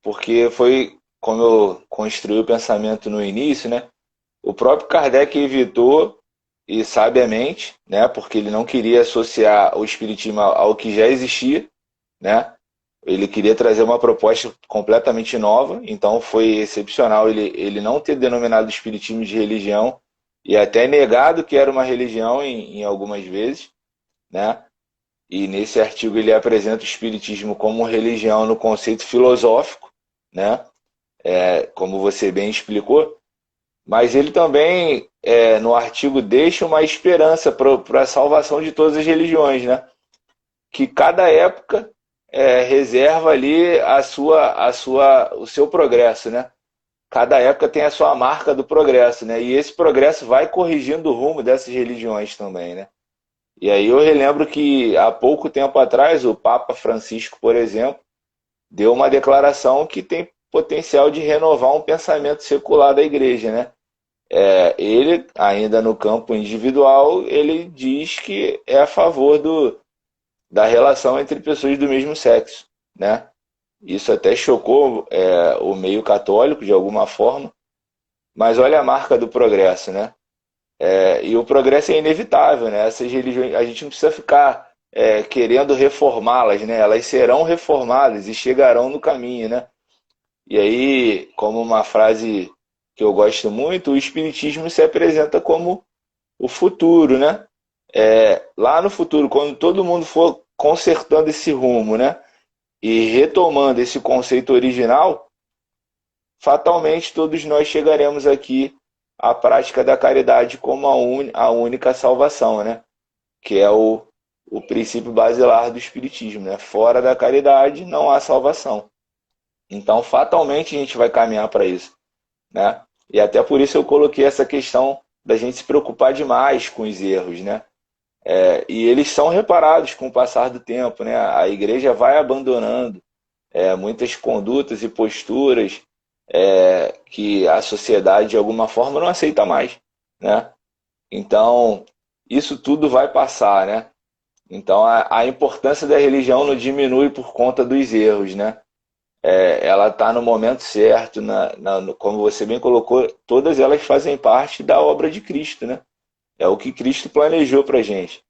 Porque foi como eu construí o pensamento no início, né? O próprio Kardec evitou, e sabiamente, né, porque ele não queria associar o espiritismo ao que já existia, né? Ele queria trazer uma proposta completamente nova, então foi excepcional ele não ter denominado o espiritismo de religião e até negado que era uma religião em algumas vezes, né? E nesse artigo ele apresenta o espiritismo como religião no conceito filosófico, né? Como você bem explicou, mas ele também, no artigo, deixa uma esperança para a salvação de todas as religiões, né? Que cada época reserva ali o seu progresso, né? Cada época tem a sua marca do progresso, né? E esse progresso vai corrigindo o rumo dessas religiões também, né? E aí eu relembro que há pouco tempo atrás o Papa Francisco, por exemplo, deu uma declaração que tem potencial de renovar um pensamento secular da igreja, né? Ele, ainda no campo individual, ele diz que é a favor da relação entre pessoas do mesmo sexo, né? Isso até chocou o meio católico de alguma forma, mas olha a marca do progresso, né? E o progresso é inevitável, né? Essas religiões, a gente não precisa ficar querendo reformá-las, né? Elas serão reformadas e chegarão no caminho, né? E aí, como uma frase que eu gosto muito, o espiritismo se apresenta como o futuro, né? Lá no futuro, quando todo mundo for consertando esse rumo, né? E retomando esse conceito original, fatalmente todos nós chegaremos aqui à prática da caridade como a única salvação, né? Que é o princípio basilar do espiritismo, né? Fora da caridade não há salvação. Então, fatalmente a gente vai caminhar para isso, né? E até por isso eu coloquei essa questão da gente se preocupar demais com os erros, né? E eles são reparados com o passar do tempo, né? A igreja vai abandonando muitas condutas e posturas que a sociedade de alguma forma não aceita mais, né? Então, isso tudo vai passar, né? Então, a importância da religião não diminui por conta dos erros, né? Ela está no momento certo, como você bem colocou, todas elas fazem parte da obra de Cristo, né? É o que Cristo planejou para a gente.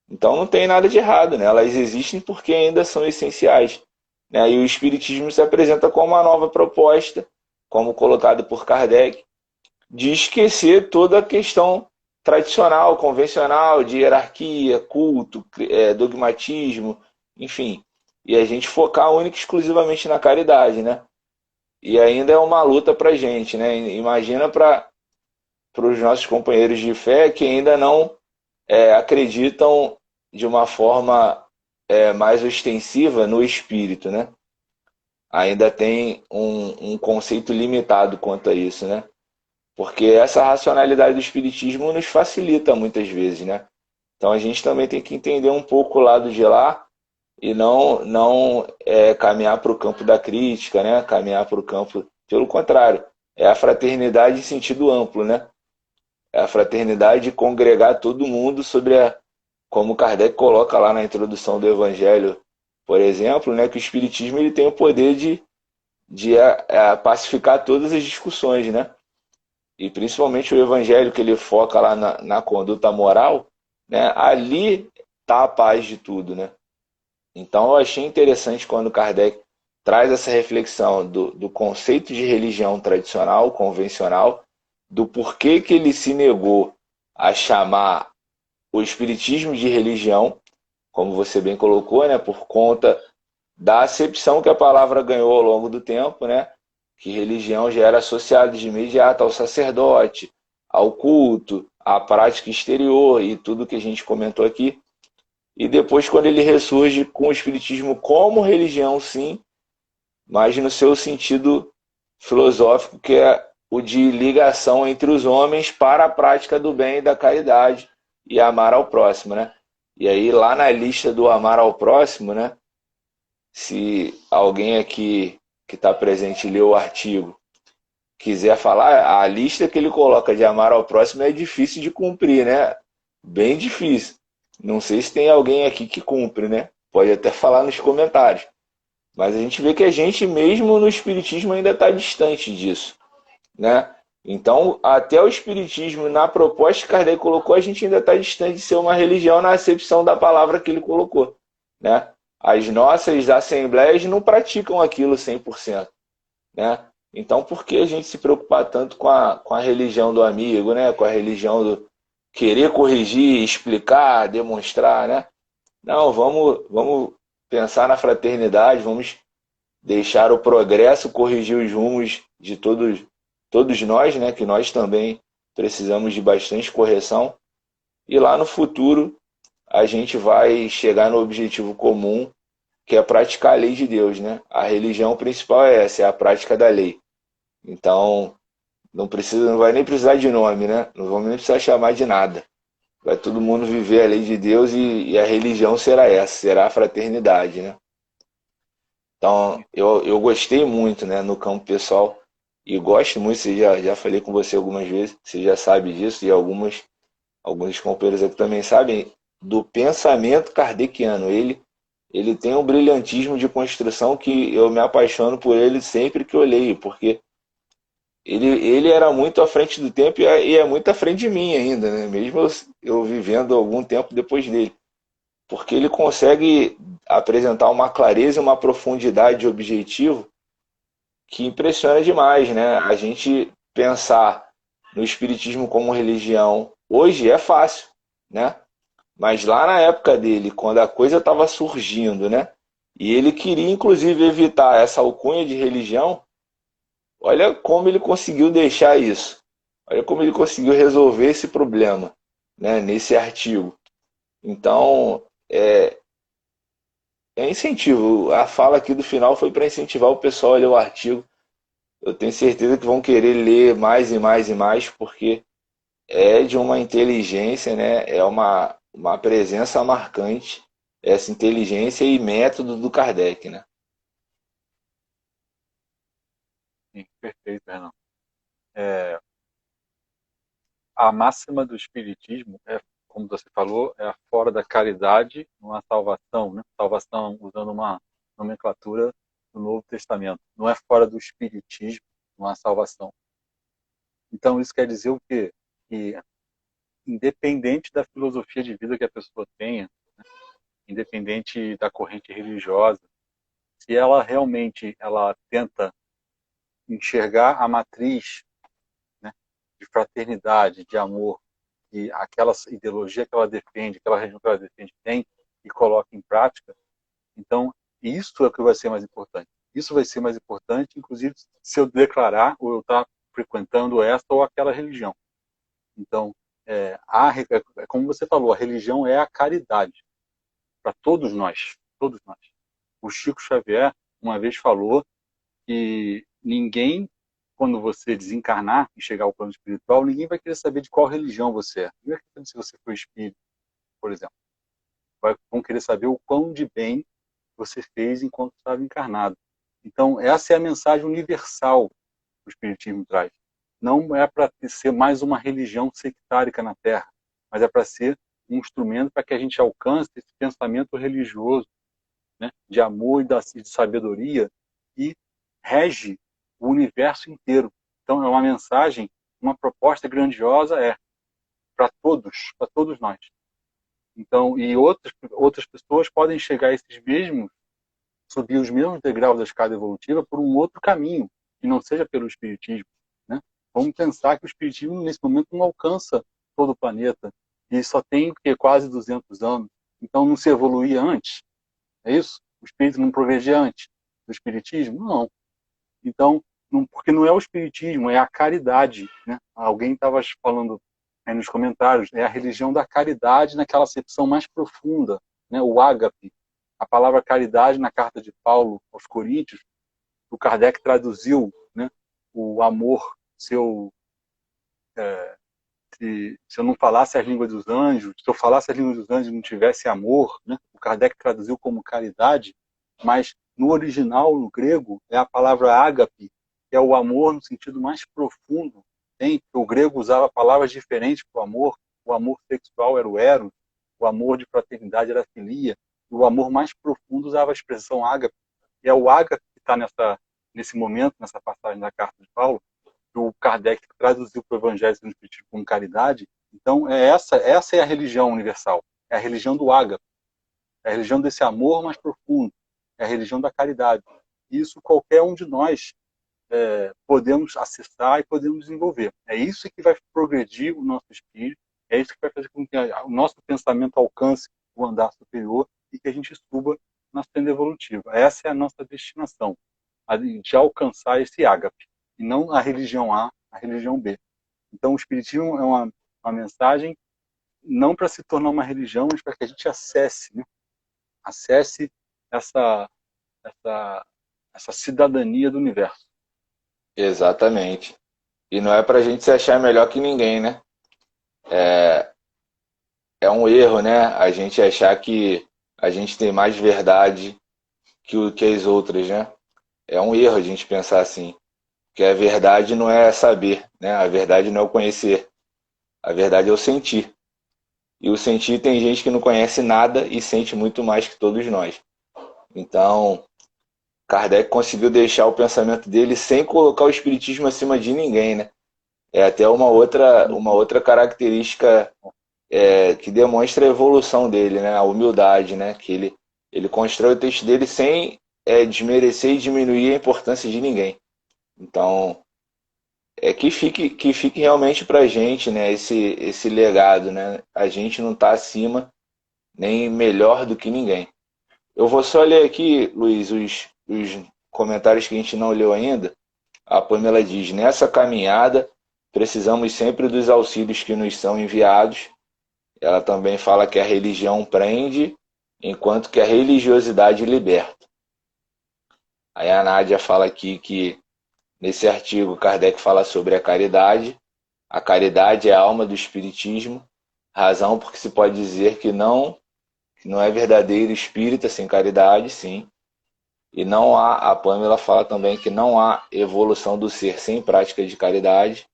Então não tem nada de errado, né? Elas existem porque ainda são essenciais, né? E o Espiritismo se apresenta como uma nova proposta, como colocado por Kardec, de esquecer toda a questão tradicional, convencional, de hierarquia, culto, dogmatismo, enfim. E a gente focar única e exclusivamente na caridade, né? E ainda é uma luta para a gente, né? Imagina para os nossos companheiros de fé que ainda não acreditam de uma forma mais ostensiva no espírito, né? Ainda tem um conceito limitado quanto a isso, né? Porque essa racionalidade do espiritismo nos facilita muitas vezes, né? Então a gente também tem que entender um pouco o lado de lá e não caminhar para o campo da crítica, né? Caminhar para o campo, pelo contrário, é a fraternidade em sentido amplo, né? É a fraternidade de congregar todo mundo como Kardec coloca lá na introdução do Evangelho, por exemplo, né, que o Espiritismo ele tem o poder de pacificar todas as discussões, né? E principalmente o Evangelho que ele foca lá na conduta moral, né? Ali está a paz de tudo, né? Então eu achei interessante quando Kardec traz essa reflexão do conceito de religião tradicional, convencional, do porquê que ele se negou a chamar o espiritismo de religião, como você bem colocou, né, por conta da acepção que a palavra ganhou ao longo do tempo, né, que religião já era associada de imediato ao sacerdote, ao culto, à prática exterior e tudo que a gente comentou aqui. E depois, quando ele ressurge com o espiritismo como religião, sim, mas no seu sentido filosófico, que é o de ligação entre os homens para a prática do bem e da caridade e amar ao próximo, né? E aí, lá na lista do amar ao próximo, né? Se alguém aqui que está presente leu o artigo quiser falar, a lista que ele coloca de amar ao próximo é difícil de cumprir, né? Bem difícil. Não sei se tem alguém aqui que cumpre, né? Pode até falar nos comentários. Mas a gente vê que a gente mesmo no espiritismo ainda está distante disso, né? Então, até o espiritismo, na proposta que Kardec colocou, a gente ainda está distante de ser uma religião na acepção da palavra que ele colocou, né? As nossas assembleias não praticam aquilo 100%, né? Então, por que a gente se preocupar tanto com a religião do amigo, né? Com a religião do querer corrigir, explicar, demonstrar, né? Não, vamos pensar na fraternidade, vamos deixar o progresso corrigir os rumos de todos nós, né? Que nós também precisamos de bastante correção. E lá no futuro a gente vai chegar no objetivo comum, que é praticar a lei de Deus, né? A religião principal é essa, é a prática da lei. Então, não vai nem precisar de nome, né? Não vamos nem precisar chamar de nada. Vai todo mundo viver a lei de Deus e a religião será essa, será a fraternidade, né? Então, eu gostei muito, né, no campo pessoal e gosto muito, já falei com você algumas vezes, você já sabe disso e alguns companheiros aqui também sabem, do pensamento kardeciano. Ele tem um brilhantismo de construção que eu me apaixono por ele sempre que eu leio, porque ele era muito à frente do tempo e é muito à frente de mim ainda, né? Mesmo eu vivendo algum tempo depois dele. Porque ele consegue apresentar uma clareza e uma profundidade de objetivo que impressiona demais, né? A gente pensar no espiritismo como religião hoje é fácil, né? Mas lá na época dele, quando a coisa estava surgindo, né? E ele queria inclusive evitar essa alcunha de religião. Olha como ele conseguiu deixar isso. Olha como ele conseguiu resolver esse problema, né? Nesse artigo. Então, é incentivo. A fala aqui do final foi para incentivar o pessoal a ler o artigo. Eu tenho certeza que vão querer ler mais e mais e mais, porque é de uma inteligência, né? É uma presença marcante, essa inteligência e método do Kardec, né? Sim, perfeito, Renan. É, a máxima do espiritismo é, como você falou, é a fora da caridade, uma salvação, né? Salvação usando uma nomenclatura do Novo Testamento. Não é fora do espiritismo, uma salvação. Então isso quer dizer o quê? Que independente da filosofia de vida que a pessoa tenha, independente da corrente religiosa, se ela realmente ela tenta enxergar a matriz, né, de fraternidade, de amor, que aquela ideologia que ela defende, aquela religião que ela defende tem e coloca em prática, então isso é o que vai ser mais importante. Isso vai ser mais importante, inclusive, se eu declarar ou eu estar frequentando essa ou aquela religião. Então, como você falou, a religião é a caridade para todos nós, todos nós. O Chico Xavier uma vez falou que ninguém, quando você desencarnar e chegar ao plano espiritual, ninguém vai querer saber de qual religião você é. Ninguém vai querer saber se você foi espírita, por exemplo. Vão querer saber o quão de bem você fez enquanto estava encarnado. Então, essa é a mensagem universal que o Espiritismo traz. Não é para ser mais uma religião sectárica na Terra, mas é para ser um instrumento para que a gente alcance esse pensamento religioso, né, de amor e de sabedoria, e rege o universo inteiro. Então, é uma mensagem, uma proposta grandiosa para todos nós. Então, e outras pessoas podem chegar a esses mesmos, subir os mesmos degraus da escada evolutiva por um outro caminho, que não seja pelo espiritismo, né? Vamos pensar que o espiritismo nesse momento não alcança todo o planeta, e só tem quase 200 anos. Então não se evoluía antes? É isso? O espírito não provegia antes do espiritismo? Não. Então, porque não é o espiritismo, é a caridade, né? Alguém estava falando aí nos comentários, é a religião da caridade naquela acepção mais profunda, né? O ágape. A palavra caridade na carta de Paulo aos Coríntios, o Kardec traduziu, né? O amor, se eu não falasse as línguas dos anjos, se eu falasse as línguas dos anjos e não tivesse amor, né? O Kardec traduziu como caridade, mas no original, no grego, é a palavra ágape, que é o amor no sentido mais profundo. Tem? O grego usava palavras diferentes para o amor sexual era o eros, o amor de fraternidade era a filia, e o amor mais profundo usava a expressão ágape. E é o ágape que está nesse momento, nessa passagem da carta de Paulo, que o Kardec traduziu para o Evangelho segundo o Espiritismo como caridade. Então, essa é a religião universal. É a religião do ágape. É a religião desse amor mais profundo. É a religião da caridade. Isso qualquer um de nós podemos acessar e podemos desenvolver. É isso que vai progredir o nosso espírito, é isso que vai fazer com que o nosso pensamento alcance o andar superior e que a gente suba na senda evolutiva. Essa é a nossa destinação, de alcançar esse ágape, e não a religião A, a religião B. Então, o Espiritismo é uma mensagem não para se tornar uma religião, mas para que a gente acesse, né? Acesse essa, essa, essa cidadania do universo. Exatamente. E não é pra gente se achar melhor que ninguém, né? É um erro, né? A gente achar que a gente tem mais verdade que as outras, né? É um erro a gente pensar assim. Que a verdade não é saber, né? A verdade não é o conhecer. A verdade é o sentir. E o sentir tem gente que não conhece nada e sente muito mais que todos nós. Então, Kardec conseguiu deixar o pensamento dele sem colocar o espiritismo acima de ninguém, né? É até uma outra característica que demonstra a evolução dele, né? A humildade, né? Que ele constrói o texto dele sem desmerecer e diminuir a importância de ninguém. Então, que fique realmente pra gente, né? Esse legado, né? A gente não está acima nem melhor do que ninguém. Eu vou só ler aqui, Luiz, os comentários que a gente não leu ainda. A Pamela diz: nessa caminhada, precisamos sempre dos auxílios que nos são enviados. Ela também fala que a religião prende, enquanto que a religiosidade liberta. Aí a Nádia fala aqui que, nesse artigo, Kardec fala sobre a caridade. A caridade é a alma do espiritismo, razão porque se pode dizer que não é verdadeiro espírita sem caridade, sim. E não há, a Pamela fala também que não há evolução do ser sem prática de caridade.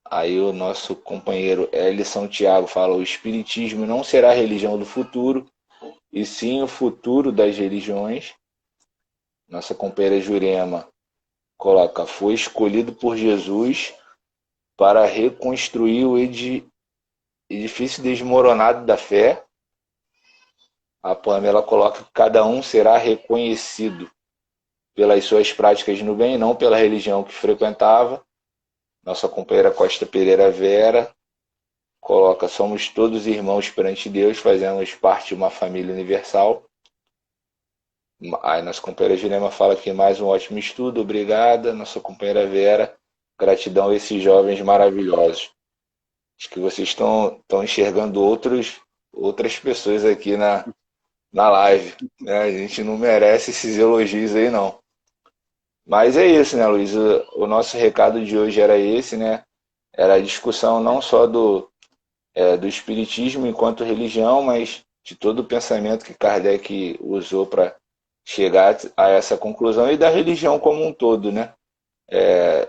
Aí o nosso companheiro L. São Tiago fala: o espiritismo não será a religião do futuro, e sim o futuro das religiões. Nossa companheira Jurema coloca: foi escolhido por Jesus para reconstruir o edifício desmoronado da fé. A Pamela coloca que cada um será reconhecido pelas suas práticas no bem, não pela religião que frequentava. Nossa companheira Costa Pereira Vera coloca: somos todos irmãos perante Deus, fazemos parte de uma família universal. Aí nossa companheira Jurema fala que mais um ótimo estudo, obrigada. Nossa companheira Vera: gratidão a esses jovens maravilhosos. Acho que vocês estão enxergando outras pessoas aqui na live, né? A gente não merece esses elogios aí, não. Mas é isso, né, Luiz? O nosso recado de hoje era esse, né? Era a discussão não só do espiritismo enquanto religião, mas de todo o pensamento que Kardec usou para chegar a essa conclusão, e da religião como um todo, né?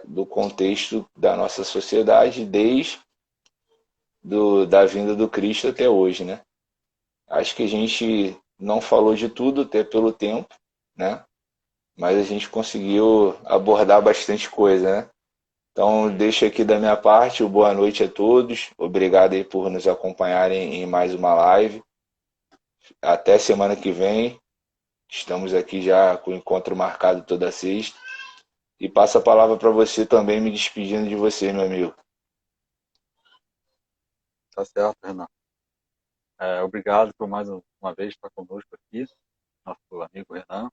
Do contexto da nossa sociedade, desde da vinda do Cristo até hoje, né? Acho que a gente não falou de tudo, até pelo tempo, né? Mas a gente conseguiu abordar bastante coisa, né? Então, deixo aqui da minha parte o boa noite a todos. Obrigado aí por nos acompanharem em mais uma live. Até semana que vem. Estamos aqui já com o encontro marcado toda sexta. E passo a palavra para você também, me despedindo de você, meu amigo. Tá certo, Renan. Obrigado por mais uma vez estar conosco aqui, nosso amigo Renan.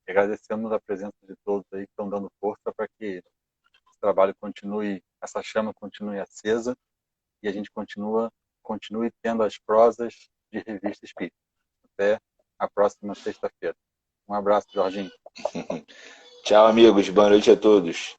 E agradecemos a presença de todos aí que estão dando força para que esse trabalho continue, essa chama continue acesa e a gente continue tendo as prosas de Revista Espírita. Até a próxima sexta-feira. Um abraço, Jorginho. Tchau, amigos. Boa noite a todos.